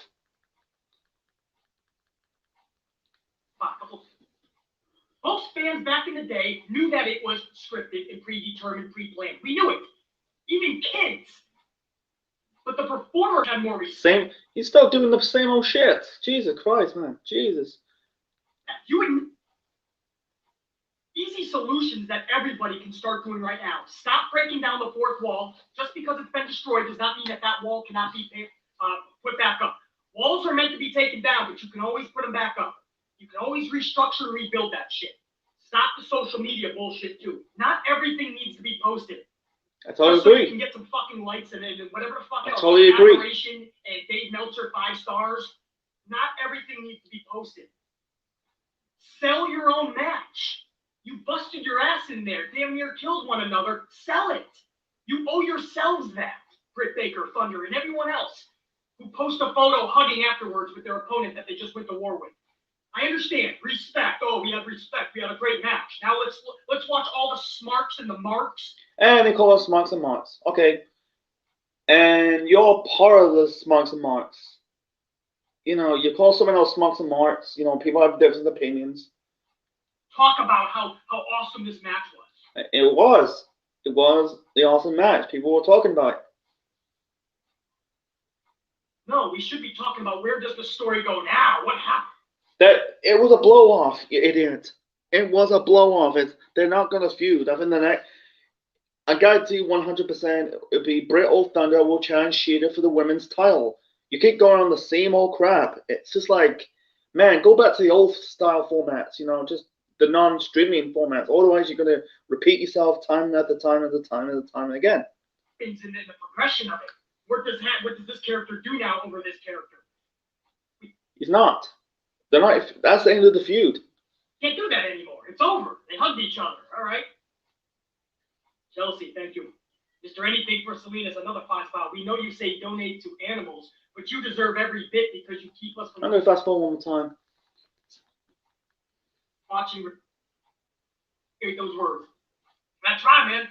Most fans back in the day knew that it was scripted and predetermined, pre-planned. We knew it. Even kids. But the performer had more respect. He's still doing the same old shit. Jesus Christ, man. Jesus. Easy solutions that everybody can start doing right now. Stop breaking down the fourth wall. Just because it's been destroyed does not mean that wall cannot be put back up. Walls are meant to be taken down, but you can always put them back up. You can always restructure and rebuild that shit. Stop the social media bullshit too. Not everything needs to be posted. I totally so agree. You can get some fucking likes and whatever the fuck I else. totally agree. Admiration and Dave Meltzer 5 stars. Not everything needs to be posted. Sell your own match. You busted your ass in there. Damn near killed one another. Sell it. You owe yourselves that. Britt Baker, Thunder, and everyone else who post a photo hugging afterwards with their opponent that they just went to war with. I understand. Respect. Oh, we have respect. We had a great match. Now let's watch all the smarts and the marks. And they call us smarts and marks. Okay. And you're part of the smarts and marks. You know, you call someone else smarts and marks. You know, people have different opinions. Talk about how awesome this match was. It was. It was the awesome match. People were talking about it. No, we should be talking about where does the story go now? What happened? It was a blow off, you idiot. It was a blow off. They're not gonna feud. I think I guarantee 100% it'll be Britt or Thunder will challenge Shida for the women's title. You keep going on the same old crap. It's just like, man, go back to the old style formats. You know, just the non-streaming formats. Otherwise, you're gonna repeat yourself time after time after time after time again. Things in the progression of it. What does this character do now over this character? He's not. They're not. That's the end of the feud. Can't do that anymore. It's over. They hugged each other. All right. Chelsea, thank you. Mr. Anything for Selena's another 5 spot. We know you say donate to animals, but you deserve every bit because you keep us from. I'm gonna fast forward one more time. Watching. Hear those words. That's right, man.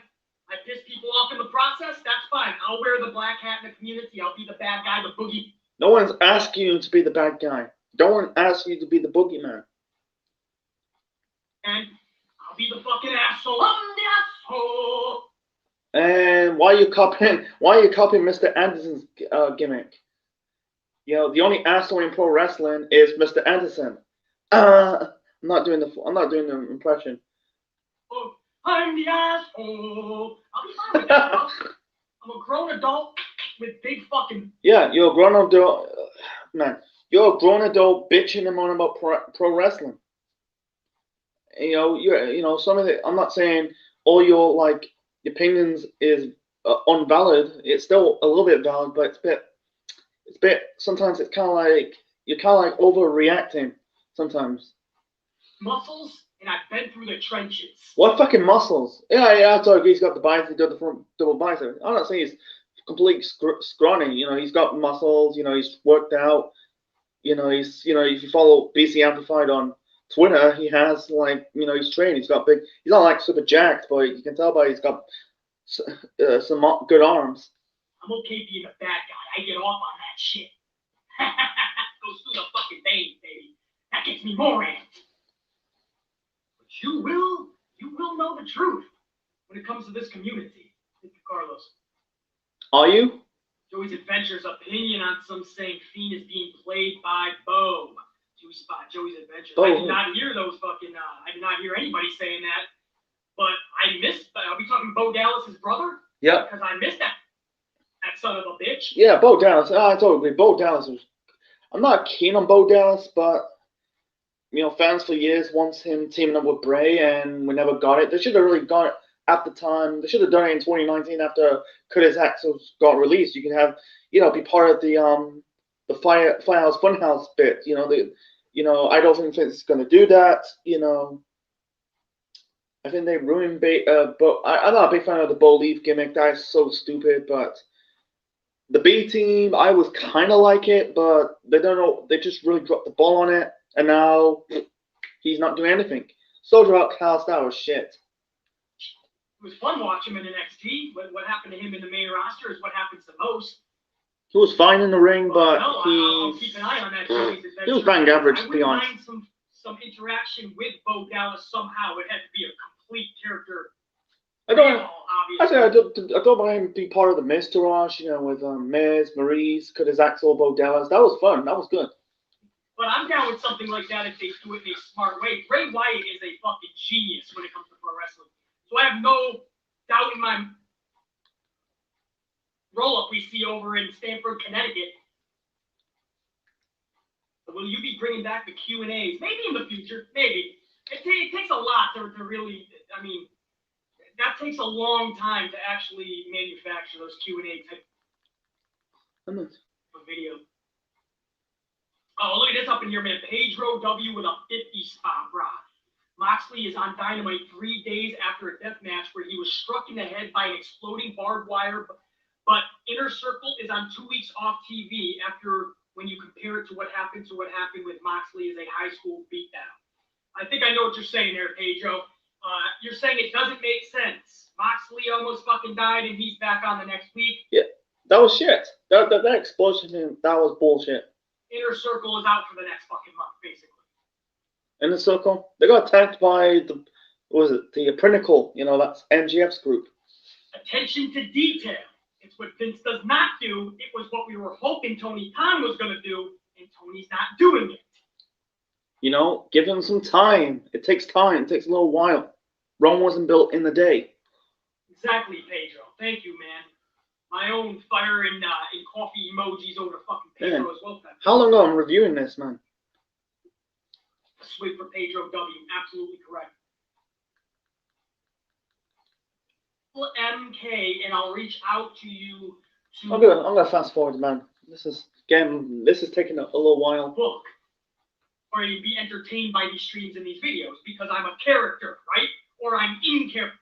I piss people off in the process. That's fine. I'll wear the black hat in the community. I'll be the bad guy, the boogie. No one's asking you to be the bad guy. No one asks you to be the boogeyman. And I'll be the fucking asshole. I'm the asshole. And why are you copying Mr. Anderson's gimmick? You know, the only asshole in pro wrestling is Mr. Anderson. I'm not doing the impression. Oh, I'm the asshole. I'll be fine with that, bro. I'm a grown adult with big fucking. Yeah, you're a grown adult, man. You're a grown adult bitching and moaning about pro wrestling. You know, some of it. I'm not saying all your opinions is unvalid. It's still a little bit valid, but it's a bit. Sometimes it's kind of like you're kind of like overreacting. Sometimes. Muscles and I've been through the trenches. What fucking muscles? Yeah, I told you he's got the bicep, he's got the front double bicep. I'm not saying he's completely scrawny. You know, he's got muscles. You know, he's worked out. You know, if you follow BC Amplified on Twitter, he has like, he's trained. He's got big. He's not like super jacked, but you can tell by he's got some good arms. I'm okay being a bad guy. I get off on that shit. Goes through the fucking veins, baby. That gets me more amped. But you will know the truth when it comes to this community, Mr. Carlos. Are you? Joey's Adventures opinion on some saying Fiend is being played by Bo. Two-spot Joey's Adventures. I did not hear those fucking. I did not hear anybody saying that. But I missed. Are we talking Bo Dallas's brother? Yeah. Because I missed that son of a bitch. Yeah, Bo Dallas. I totally agree. Bo Dallas was. I'm not keen on Bo Dallas, but fans for years wants him teaming up with Bray, and we never got it. They should have really got it at the time. They should have done it in 2019 after Curtis Axel got released. You can have, be part of the Firehouse Funhouse bit. I don't think Vince is going to do that. I think they ruined but I'm not a big fan of the Bo Leaf gimmick. That's so stupid. But the B team, I was kind of like it, but they don't know. They just really dropped the ball on it, and now he's not doing anything. Soldier Outcast, that was shit. It was fun watching him in NXT. What happened to him in the main roster is what happens the most. He was fine in the ring, but I'll keep an eye on that. He was bang average, to be honest. I wouldn't mind some interaction with Bo Dallas somehow. It had to be a complete character. I don't mind being part of the Miz Tourage, with Miz, Maurice, Curtis Axel, Bo Dallas. That was fun. That was good. But I'm down with something like that if they do it in a smart way. Bray Wyatt is a fucking genius when it comes to pro wrestling. So I have no doubt in my roll-up we see over in Stamford, Connecticut. But will you be bringing back the Q&As? Maybe in the future. Maybe. It takes a lot to really, that takes a long time to actually manufacture those Q&A type of video. Oh, look at this up in here, man. Pedro W with a 50 spot, bro. Moxley is on Dynamite 3 days after a death match where he was struck in the head by an exploding barbed wire. But Inner Circle is on 2 weeks off TV after when you compare it to what happened with Moxley as a high school beatdown. I think I know what you're saying there, Pedro. You're saying it doesn't make sense. Moxley almost fucking died and he's back on the next week. Yeah, that was shit. That explosion, that was bullshit. Inner Circle is out for the next fucking month, basically. Inner Circle? They got attacked by the Pinnacle, that's MGF's group. Attention to detail. It's what Vince does not do. It was what we were hoping Tony Khan was going to do, and Tony's not doing it. Give him some time. It takes time. It takes a little while. Rome wasn't built in the day. Exactly, Pedro. Thank you, man. My own fire and coffee emojis over fucking Pedro as well. How long ago I'm reviewing this, man? Let's wait for Pedro W. Absolutely correct. MK, and I'll reach out to you. I'm gonna fast forward, man. This is taking a little while. Book, or you'd be entertained by these streams and these videos because I'm a character, right? Or I'm in character.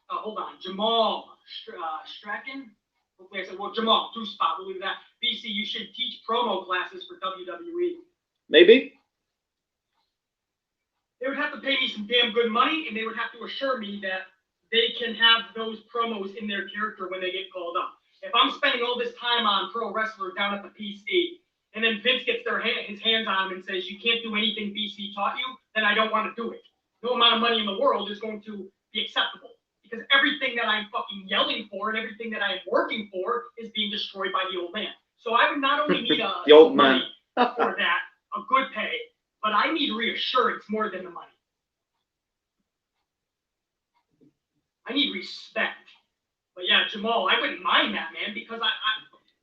Hold on, Jamal Strachan. Hopefully I said, well, Jamal, 2 spot. We'll leave that. BC, you should teach promo classes for WWE. Maybe. They would have to pay me some damn good money, and they would have to assure me that they can have those promos in their character when they get called up. If I'm spending all this time on Pro Wrestler down at the PC, and then Vince gets his hands on him and says, you can't do anything BC taught you, then I don't want to do it. No amount of money in the world is going to be acceptable. Because everything that I'm fucking yelling for and everything that I am working for is being destroyed by the old man. So I would not only need the old man for that, a good pay, but I need reassurance more than the money. I need respect. But yeah, Jamal, I wouldn't mind that, man, because I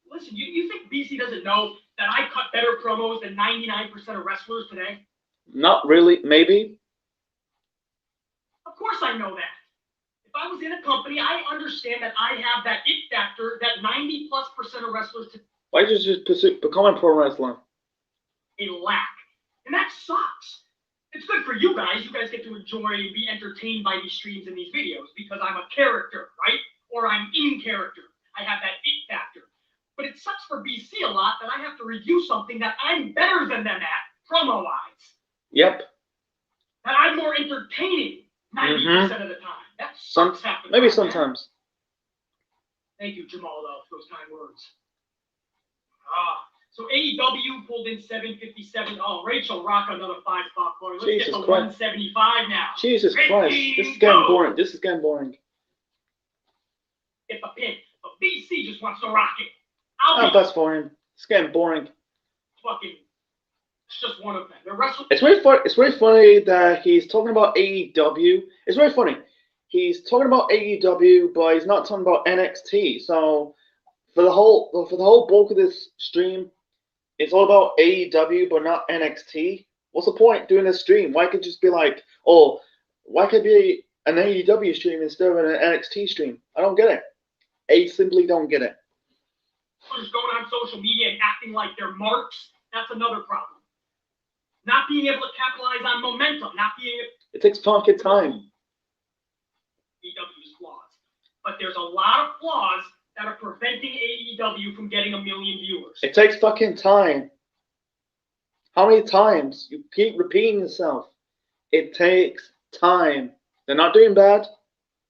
listen, you think BC doesn't know that I cut better promos than 99% of wrestlers today? Not really, maybe. Of course I know that. If I was in a company, I understand that I have that it factor that 90+% of wrestlers today. Why did you just become a pro wrestler? A lack. And that sucks. It's good for you guys. You guys get to enjoy, be entertained by these streams and these videos because I'm a character, right? Or I'm in character. I have that it factor. But it sucks for BC a lot that I have to review something that I'm better than them at, promo-wise. Yep. That I'm more entertaining 90% of the time. That sucks half the maybe time, sometimes. Man. Thank you, Jamal, though, for those kind words. So AEW pulled in 757. Oh, Rachel Rock another 5-spot corner. Let's Jesus get to Christ. 175 now. Jesus Christ. This is getting boring. This is getting boring. Get the pin. But BC just wants to rock it. That's for him. It's getting boring. Fucking. It's just one of them. The wrestling. It's very funny that he's talking about AEW. It's very funny. He's talking about AEW, but he's not talking about NXT. So for the whole bulk of this stream, it's all about AEW, but not NXT. What's the point doing this stream? Why could it just be like, oh, why could it be an AEW stream instead of an NXT stream? I don't get it. I simply don't get it. Just going on social media and acting like they're marks, that's another problem. Not being able to capitalize on momentum, not being. It takes fucking time. AEW's flaws. But there's a lot of flaws that are preventing AEW from getting 1 million viewers. It takes fucking time. How many times? You keep repeating yourself. It takes time. They're not doing bad,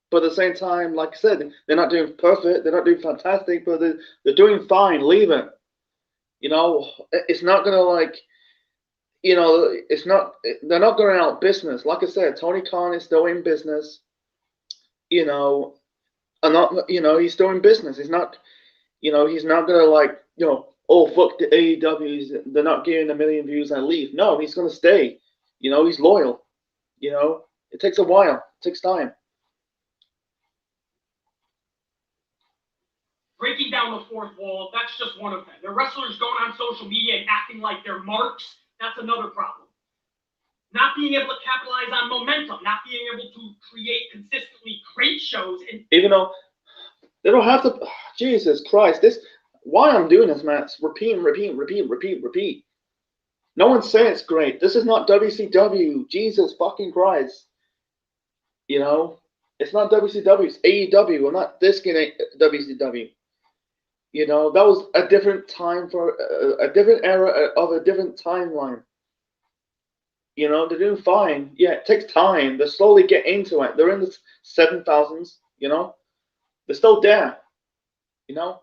but at the same time, like I said, they're not doing perfect. They're not doing fantastic, but they're doing fine. Leave it. You know, it's not going to like, you know, it's not, they're not going out of business. Like I said, Tony Khan is still in business. You know, and not, you know, he's still in business. He's not, you know, he's not going to like, you know, oh, fuck the AEW, they're not getting 1 million views and leave. No, he's going to stay. You know, he's loyal. You know, it takes a while. It takes time. Breaking down the fourth wall, that's just one of them. The wrestlers going on social media and acting like they're marks, that's another problem. Not being able to capitalize on momentum, not being able to create consistently great shows. And even though they don't have to, Jesus Christ, this, why I'm doing this, man, it's repeat. No one's saying it's great. This is not WCW. Jesus fucking Christ. You know, it's not WCW, it's AEW. I'm not disking WCW. You know, that was a different time for a different era of a different timeline. You know, they're doing fine. Yeah, it takes time. They slowly get into it. They're in the 7,000s, you know. They're still there. You know,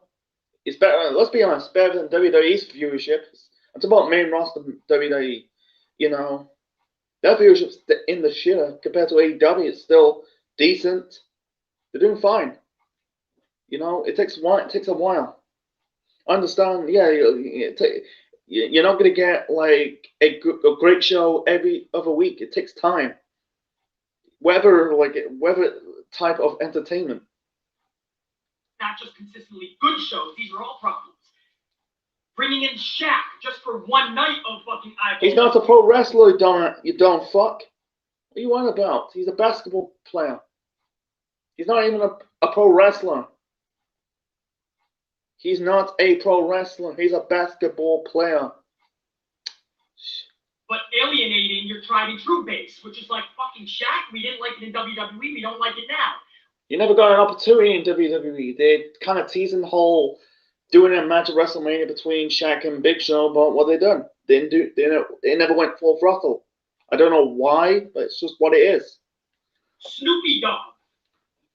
it's better. Let's be honest, better than WWE's viewership. It's about main roster WWE. You know, their viewership's in the shitter compared to AEW. It's still decent. They're doing fine. You know, it takes a while. I understand. Yeah, you're not going to get like a great show every other week. It takes time. Whether type of entertainment. Not just consistently good shows. These are all problems. Bringing in Shaq just for one night of fucking eyeballs. He's not a pro wrestler, you don't fuck. What are you on about? He's a basketball player. He's not even a pro wrestler. He's not a pro wrestler. He's a basketball player. But alienating your tried and true base, which is like fucking Shaq. We didn't like it in WWE. We don't like it now. You never got an opportunity in WWE. They kind of teasing the whole doing a match at WrestleMania between Shaq and Big Show, but what they done? They never went full throttle. I don't know why, but it's just what it is. Snoopy Dogg.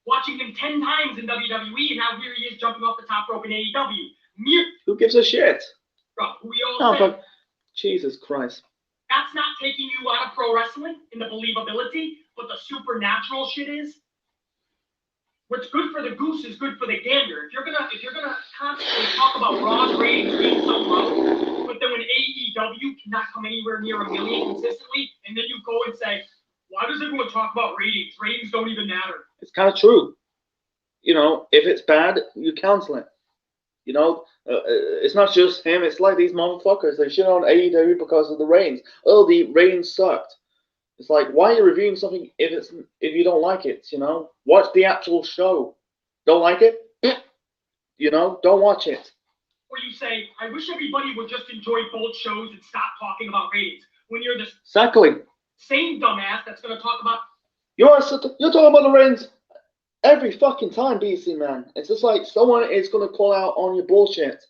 Watching him 10 times in WWE, and now here he is jumping off the top rope in AEW. Who gives a shit? Bro, who we all say. But Jesus Christ. That's not taking you out of pro wrestling in the believability, but the supernatural shit is. What's good for the goose is good for the gander. If you're gonna constantly talk about Raw's ratings being so low, but then when AEW cannot come anywhere near 1 million consistently, and then you go and say, why does everyone talk about ratings? Ratings don't even matter. It's kind of true. You know, if it's bad, you cancel it. You know, it's not just him. It's like these motherfuckers. They shit on AEW because of the ratings. Oh, the ratings sucked. It's like, why are you reviewing something if you don't like it? You know, watch the actual show. Don't like it? You know, don't watch it. Or you say, I wish everybody would just enjoy both shows and stop talking about ratings. when you're the Exactly. same dumbass that's going to talk about. You're talking about the ratings every fucking time, BC man. It's just like someone is gonna call out on your bullshit,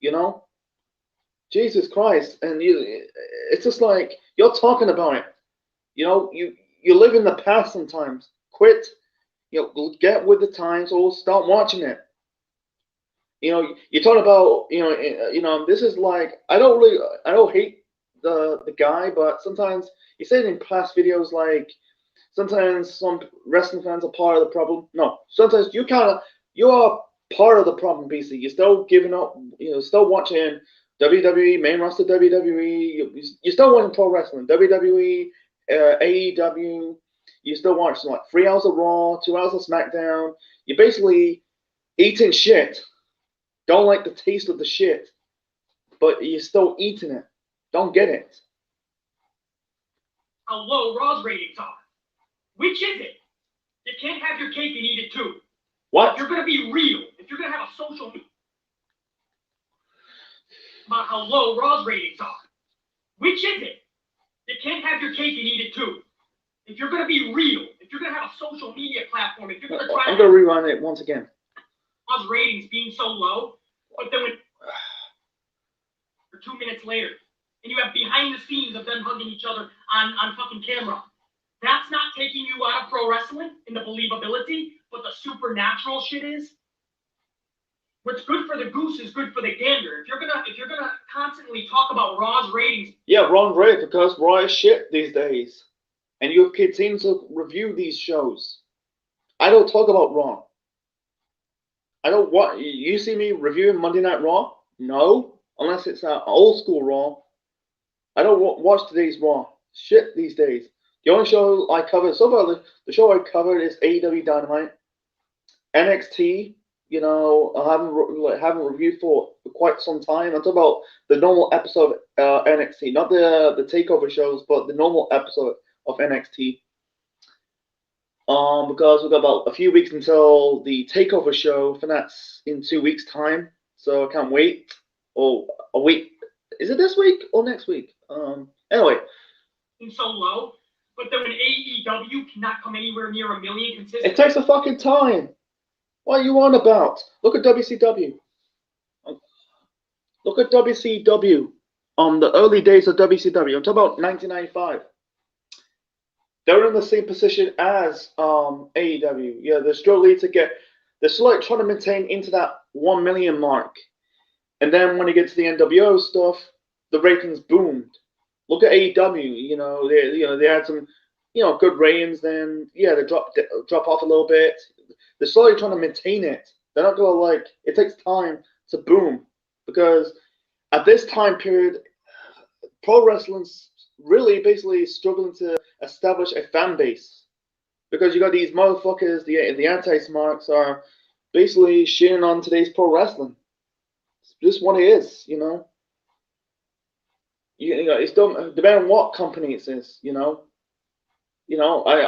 you know? Jesus Christ, and it's just like you're talking about it. You know, you live in the past sometimes. Quit, get with the times, or start watching it. You know, you're talking about, this is like I don't hate the guy, but sometimes he said in past videos like sometimes some wrestling fans are part of the problem. No, sometimes you are part of the problem. Basically, you're still giving up. Still watching WWE, main roster WWE. You're still watching pro wrestling, WWE, AEW. You still watch like 3 hours of Raw, 2 hours of SmackDown. You're basically eating shit. Don't like the taste of the shit, but you're still eating it. Don't get it. How low Raw's ratings are. Which is it? You can't have your cake and eat it too. What? If you're going to be real, if you're going to have a social media about how low Raw's ratings are. Which is it? You can't have your cake and eat it too. If you're going to be real, if you're going to have a social media platform, if you're going to try I'm going to rerun it once again. Raw's ratings being so low, but then for 2 minutes later, and you have behind the scenes of them hugging each other on fucking camera. That's not taking you out of pro wrestling in the believability, but the supernatural shit is. What's good for the goose is good for the gander. If you're gonna constantly talk about Raw's ratings, yeah, Raw's ratings because Raw is shit these days, and you continue to review these shows. I don't talk about Raw. I don't want you see me reviewing Monday Night Raw. No, unless it's an old school Raw. I don't watch today's Raw. Shit these days. The only show I covered so far, the show I covered is AEW Dynamite, NXT. I haven't reviewed for quite some time. I'm talking about the normal episode of NXT, not the takeover shows, but the normal episode of NXT. Because we've got about a few weeks until the takeover show, and that's in 2 weeks' time. So I can't wait. Or a week. Is it this week or next week? Anyway. So low. But then when AEW cannot come anywhere near 1 million consistently. It takes a fucking time. What are you on about? Look at WCW. Look at WCW. The early days of WCW. I'm talking about 1995. They're in the same position as AEW. Yeah, they're struggling to get. They're still like trying to maintain into that 1 million mark. And then when you get to the NWO stuff, the ratings boomed. Look at AEW. They had some, good ratings. Then they drop off a little bit. They're slowly trying to maintain it. They're not gonna it takes time to boom because at this time period, pro wrestling's really basically struggling to establish a fan base because you got these motherfuckers, the anti-smarts are basically shitting on today's pro wrestling. It's just what it is, It's depending on what company it is, I'm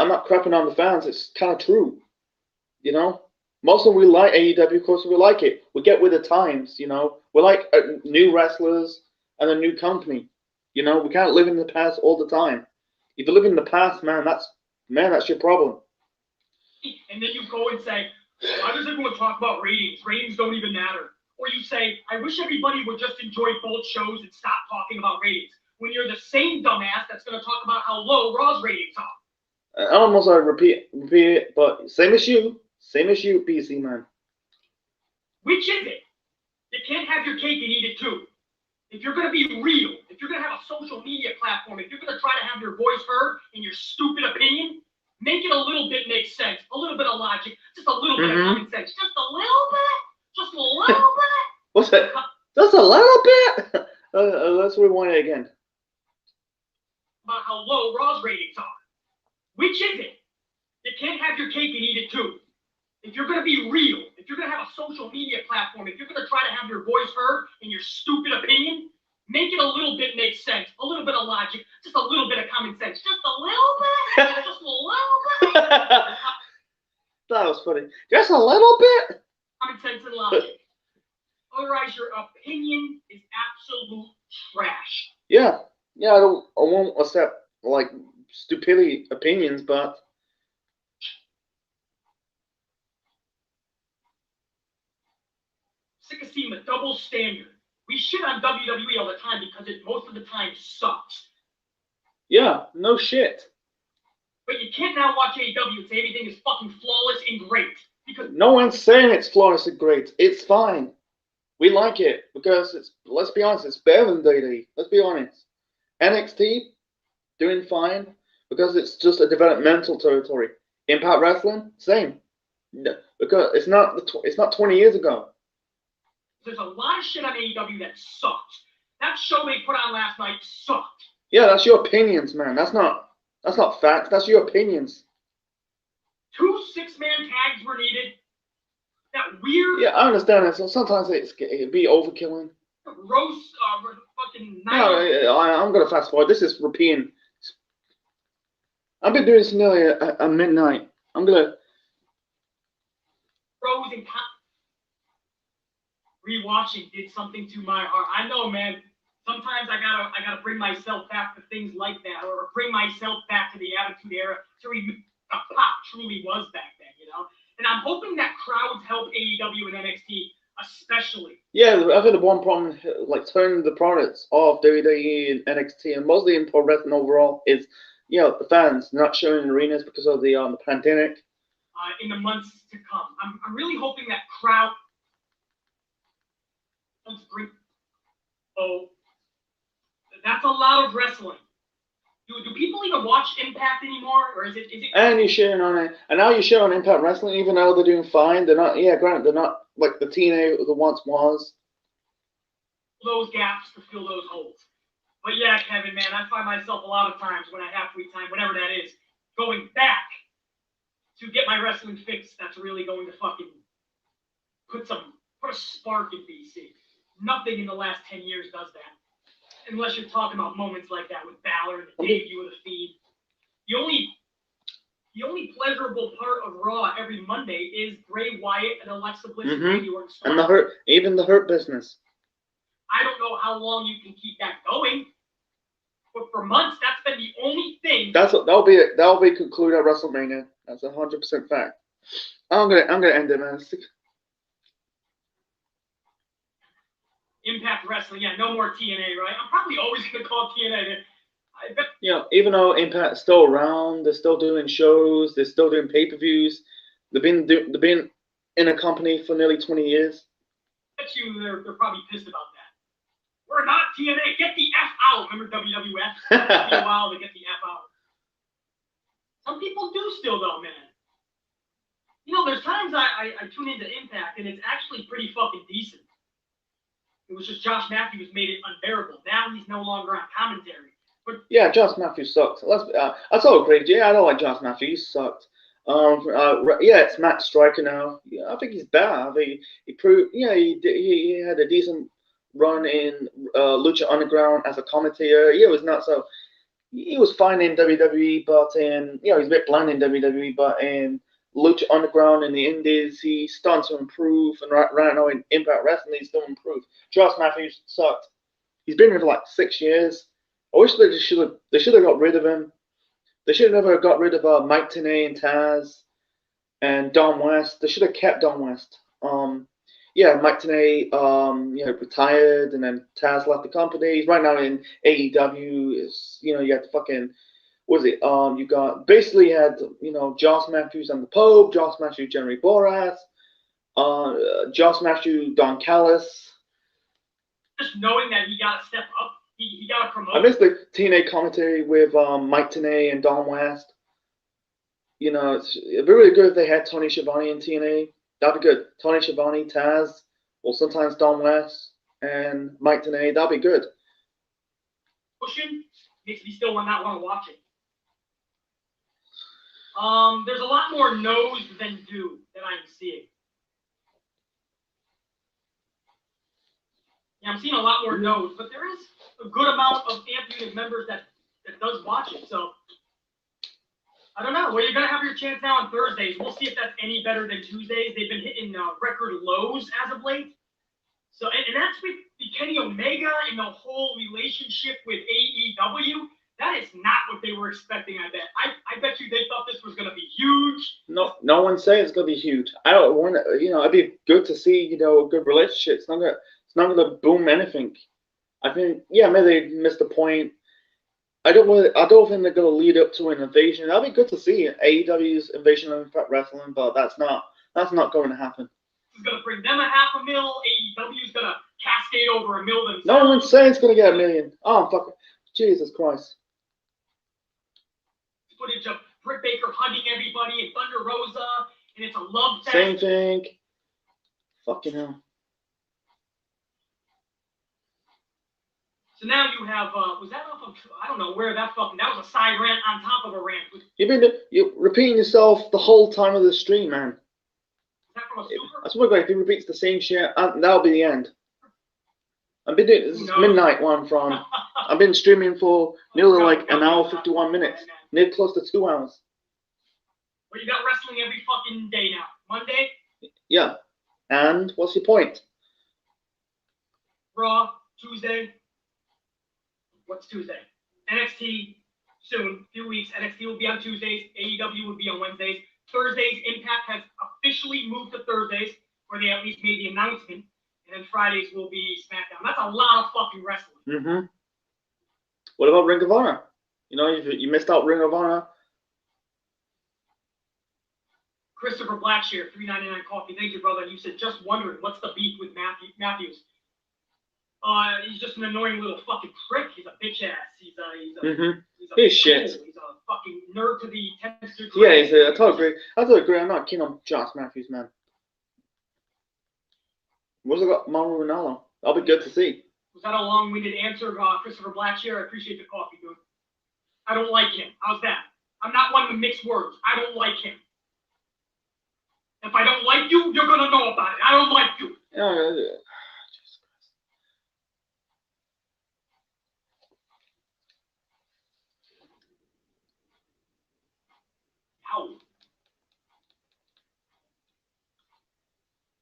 not crapping on the fans. It's kind of true, Most of them we like AEW, of course we like it. We get with the times, We like new wrestlers and a new company, We can't live in the past all the time. If you live in the past, that's your problem. And then you go and say, why does everyone talk about ratings? Ratings don't even matter. Or you say, I wish everybody would just enjoy both shows and stop talking about ratings. When you're the same dumbass that's going to talk about how low Raw's ratings are. I almost repeat it, but same as you, PC man. Which is it? You can't have your cake and eat it too. If you're going to be real, if you're going to have a social media platform, if you're going to try to have your voice heard in your stupid opinion, make it a little bit make sense, a little bit of logic, just a little bit of common sense, just a little bit. Just a little bit. What's that? Just a little bit? Let's rewind it again. About how low Raw's ratings are. Which is it? You can't have your cake and eat it too. If you're going to be real, if you're going to have a social media platform, if you're going to try to have your voice heard in your stupid opinion, make it a little bit make sense, a little bit of logic, just a little bit of common sense, just a little bit, just a little bit. That was funny. Just a little bit. Common sense and logic. Otherwise, your opinion is absolute trash. Yeah. Yeah, I won't accept like stupidity opinions, but Sick of seeing the double standard. We shit on WWE all the time because it most of the time sucks. yeah, no shit. But you can't now watch AEW and say everything is fucking flawless and great. Because No one's saying it's flawless and great. It's fine. We like it because it's, let's be honest, it's better than WWE. Let's be honest. NXT doing fine because it's just a developmental territory. Impact Wrestling, same. No, because it's not 20 years ago. there's a lot of shit on AEW that sucks. That show they put on last night sucked. Yeah, that's your opinions, man. That's not facts. That's your opinions. 2 6-man tags were needed. That weird. Yeah, I understand that. So sometimes it'd be overkilling. Roast, fucking. No, I'm gonna fast forward. This is repeating. I've been doing this nearly a midnight. I'm gonna. Rose and rewatching did something to my heart. I know, man. Sometimes I gotta bring myself back to things like that, or bring myself back to the Attitude Era to remember what Pop truly was back then, you know. And I'm hoping that crowds help AEW and NXT especially. Yeah, I've had one problem, like turning the products of WWE and NXT, and mostly in pro wrestling overall, is the fans not showing in arenas because of the pandemic. In the months to come, I'm really hoping that crowd. Oh, that's a lot of wrestling. Do people even watch Impact anymore, or is it? And you're sharing on it, and now you're sharing on Impact Wrestling, even though they're doing fine. They're not. Yeah, granted, they're not like the TNA the once was. Those gaps to fill those holes. But yeah, Kevin, man, I find myself a lot of times when I have free time, whatever that is, going back to get my wrestling fix. That's really going to fucking put a spark in BC. Nothing in the last 10 years does that. Unless you're talking about moments like that with Balor and the debut of the Fiend. The only pleasurable part of Raw every Monday is Bray Wyatt and Alexa Bliss and Randy Orton. And even the Hurt Business. I don't know how long you can keep that going, but for months that's been the only thing. That'll be concluded at WrestleMania. That's 100% fact. I'm gonna end it, man. Impact Wrestling, yeah, no more TNA, right? I'm probably always gonna call TNA. I bet. Even though Impact's still around, they're still doing shows, they're still doing pay-per-views. They've been in a company for nearly 20 years. I bet you they're probably pissed about that. We're not TNA. Get the F out. Remember WWF? It took me a while to get the F out. Some people do still, though, man. There's times I tune into Impact, and it's actually pretty fucking decent. It was just Josh Matthews made it unbearable. Now he's no longer on commentary. But yeah, Josh Matthews sucks. That's all great. Yeah, I don't like Josh Matthews. He sucked. It's Matt Striker now. Yeah, I think he's better. I think he proved. Yeah, he had a decent run in Lucha Underground as a commentator. Yeah, it was not so. He was fine in WWE, but he's a bit bland in WWE, but in Lucha Underground in the Indies, he's starting to improve, and right now in Impact Wrestling, he's still improved. Josh Matthews sucked. He's been here for like 6 years. I wish they should have got rid of him. They should have never got rid of Mike Tenay and Taz and Don West. They should have kept Don West. Mike Tenay retired, and then Taz left the company. He's right now in AEW. You had the fucking. Was it? You got basically had Josh Matthews and the Pope, Josh Matthews, Jeremy Boras, Josh Matthews, Don Callis. Just knowing that he got to step up, he got to promote. I miss the TNA commentary with Mike Tenay and Don West. It'd be really good if they had Tony Schiavone in TNA. That'd be good. Tony Schiavone, Taz, or sometimes Don West and Mike Tenay. That'd be good. Pushing makes me still not want to watch it. There's a lot more no's than do that I'm seeing. Yeah, I'm seeing a lot more no's, but there is a good amount of Amp members that does watch it. So I don't know. Well, you're gonna have your chance now on Thursdays. We'll see if that's any better than Tuesdays. They've been hitting record lows as of late. So, and that's with the Kenny Omega and the whole relationship with AEW. That is not what they were expecting, I bet. I bet you they thought this was going to be huge. No one's saying it's going to be huge. I don't want to, it'd be good to see, a good relationship. It's not going to boom anything. I think, maybe they missed the point. I don't think they're going to lead up to an invasion. That'd be good to see AEW's invasion of Impact Wrestling, but that's not going to happen. It's going to bring them a $500,000. AEW's going to cascade over $1 million themselves. No one's saying it's going to get $1 million. Oh, fuck it. Jesus Christ. Footage of Britt Baker hugging everybody and Thunder Rosa, and it's a love fest. Same thing. Fucking hell. So now you have, was that off of, I don't know where that was a side rant on top of a rant. You're repeating yourself the whole time of the stream, man. Is that from a super? I swear to God, if he repeats the same shit, that'll be the end. I've been doing this is midnight one from. I've been streaming for nearly like an hour 51 minutes, near close to 2 hours. Well, you got wrestling every fucking day now. Monday? Yeah. And what's your point? Raw, Tuesday. What's Tuesday? NXT soon, few weeks. NXT will be on Tuesdays. AEW will be on Wednesdays. Thursdays, Impact has officially moved to Thursdays, where they at least made the announcement. And then Fridays will be SmackDown. That's a lot of fucking wrestling. Mm-hmm. What about Ring of Honor? You missed out Ring of Honor. Christopher Blackshear, $3.99 coffee. Thank you, brother. You said, just wondering, what's the beef with Matthews? He's just an annoying little fucking prick. He's a bitch ass. He's shit. He's a fucking nerd to the 10th degree. Yeah, I totally agree. I'm not keen on Josh Matthews, man. What's it got? Mauro Ranallo. That'll be good to see. Was that a long-winded answer, Christopher Blackshear? I appreciate the coffee, dude. I don't like him. How's that? I'm not one to mix words. I don't like him. If I don't like you, you're gonna know about it. I don't like you. How?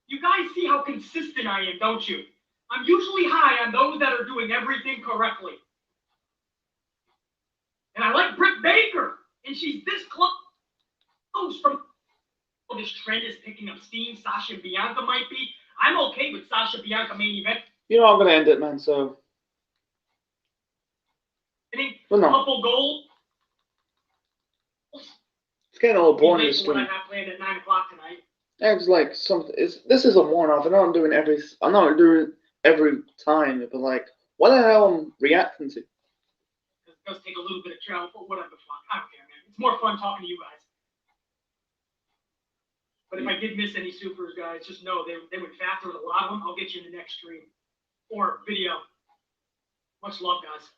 You guys see how consistent I am, don't you? I'm usually high on those that are doing everything correctly. And I like Britt Baker, and she's this close from. Oh, this trend is picking up steam. Sasha and Bianca might be. I'm okay with Sasha Bianca main event. I'm gonna end it, man. So. I think well, no. Couple gold. It's getting a little boring to stream. What I have planned at 9 o'clock tonight. It's like something. This is a one-off. I'm not doing every time. But like, what the hell I'm reacting to? It does take a little bit of travel, but whatever. I don't care, man. It's more fun talking to you guys. But if I did miss any supers, guys, just know they went faster with a lot of them. I'll get you in the next stream or video. Much love, guys.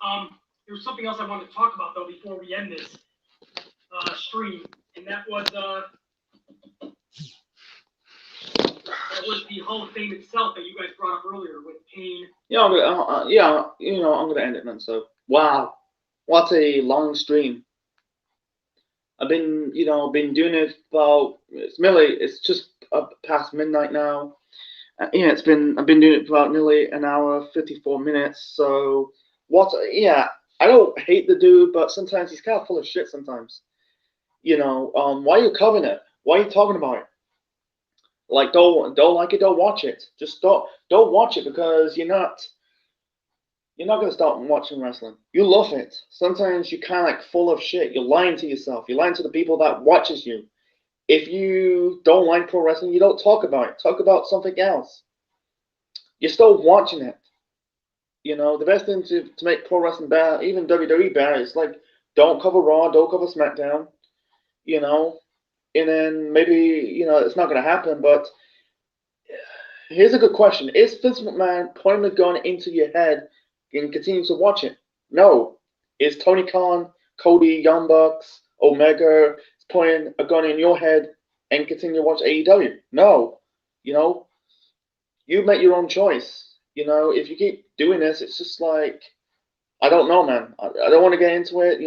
There was something else I wanted to talk about though before we end this stream, and that was the Hall of Fame itself that you guys brought up earlier with Kane. Yeah, I'm gonna end it, man. So wow, what a long stream. I've been doing it about it's just past midnight now. I've been doing it for about nearly an hour, 54 minutes. So I don't hate the dude, but sometimes he's kind of full of shit. Sometimes, why are you covering it? Why are you talking about it? Like, don't like it, don't watch it. Just don't watch it because you're not gonna start watching wrestling. You love it. Sometimes you're kind of like full of shit. You're lying to yourself. You're lying to the people that watches you. If you don't like pro wrestling, you don't talk about it. Talk about something else. You're still watching it. The best thing to make pro wrestling better, even WWE better, is like don't cover Raw, don't cover SmackDown. And then maybe it's not gonna happen. But here's a good question: is Vince McMahon pointing the gun into your head and continue to watch it? No. Is Tony Khan, Cody, Young Bucks, Omega pointing a gun in your head and continue to watch AEW? No. You make your own choice. If you keep doing this, it's just like, I don't know, man. I don't want to get into it.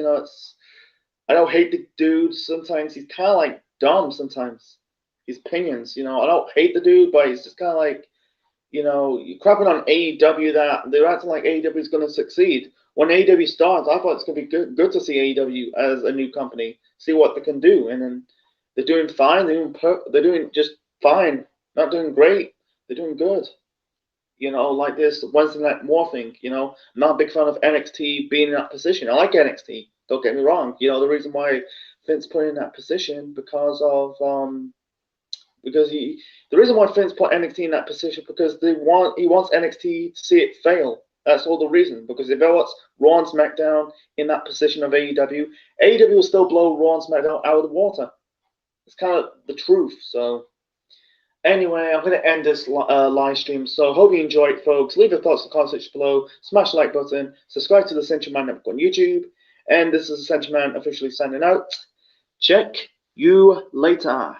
I don't hate the dude. Sometimes he's kind of like dumb sometimes. His opinions, I don't hate the dude, but he's just kind of like, you know, you're crapping on AEW that they're acting like AEW is going to succeed. When AEW starts, I thought it's going to be good to see AEW as a new company, see what they can do, and then they're doing fine. They're doing just fine, not doing great. They're doing good. You know, like this Wednesday Night War thing. You know, I'm not a big fan of NXT being in that position. I like NXT. Don't get me wrong. You know, the reason why Vince put in that position because the reason why Vince put NXT in that position because he wants NXT to see it fail. That's all the reason. Because if it was Raw and SmackDown in that position of AEW will still blow Raw and SmackDown out of the water. It's kind of the truth. So anyway, I'm going to end this live stream. So hope you enjoyed, folks. Leave your thoughts in the comment section below. Smash the like button. Subscribe to the Central Man Network on YouTube. And this is the Central Man officially signing out. Check you later.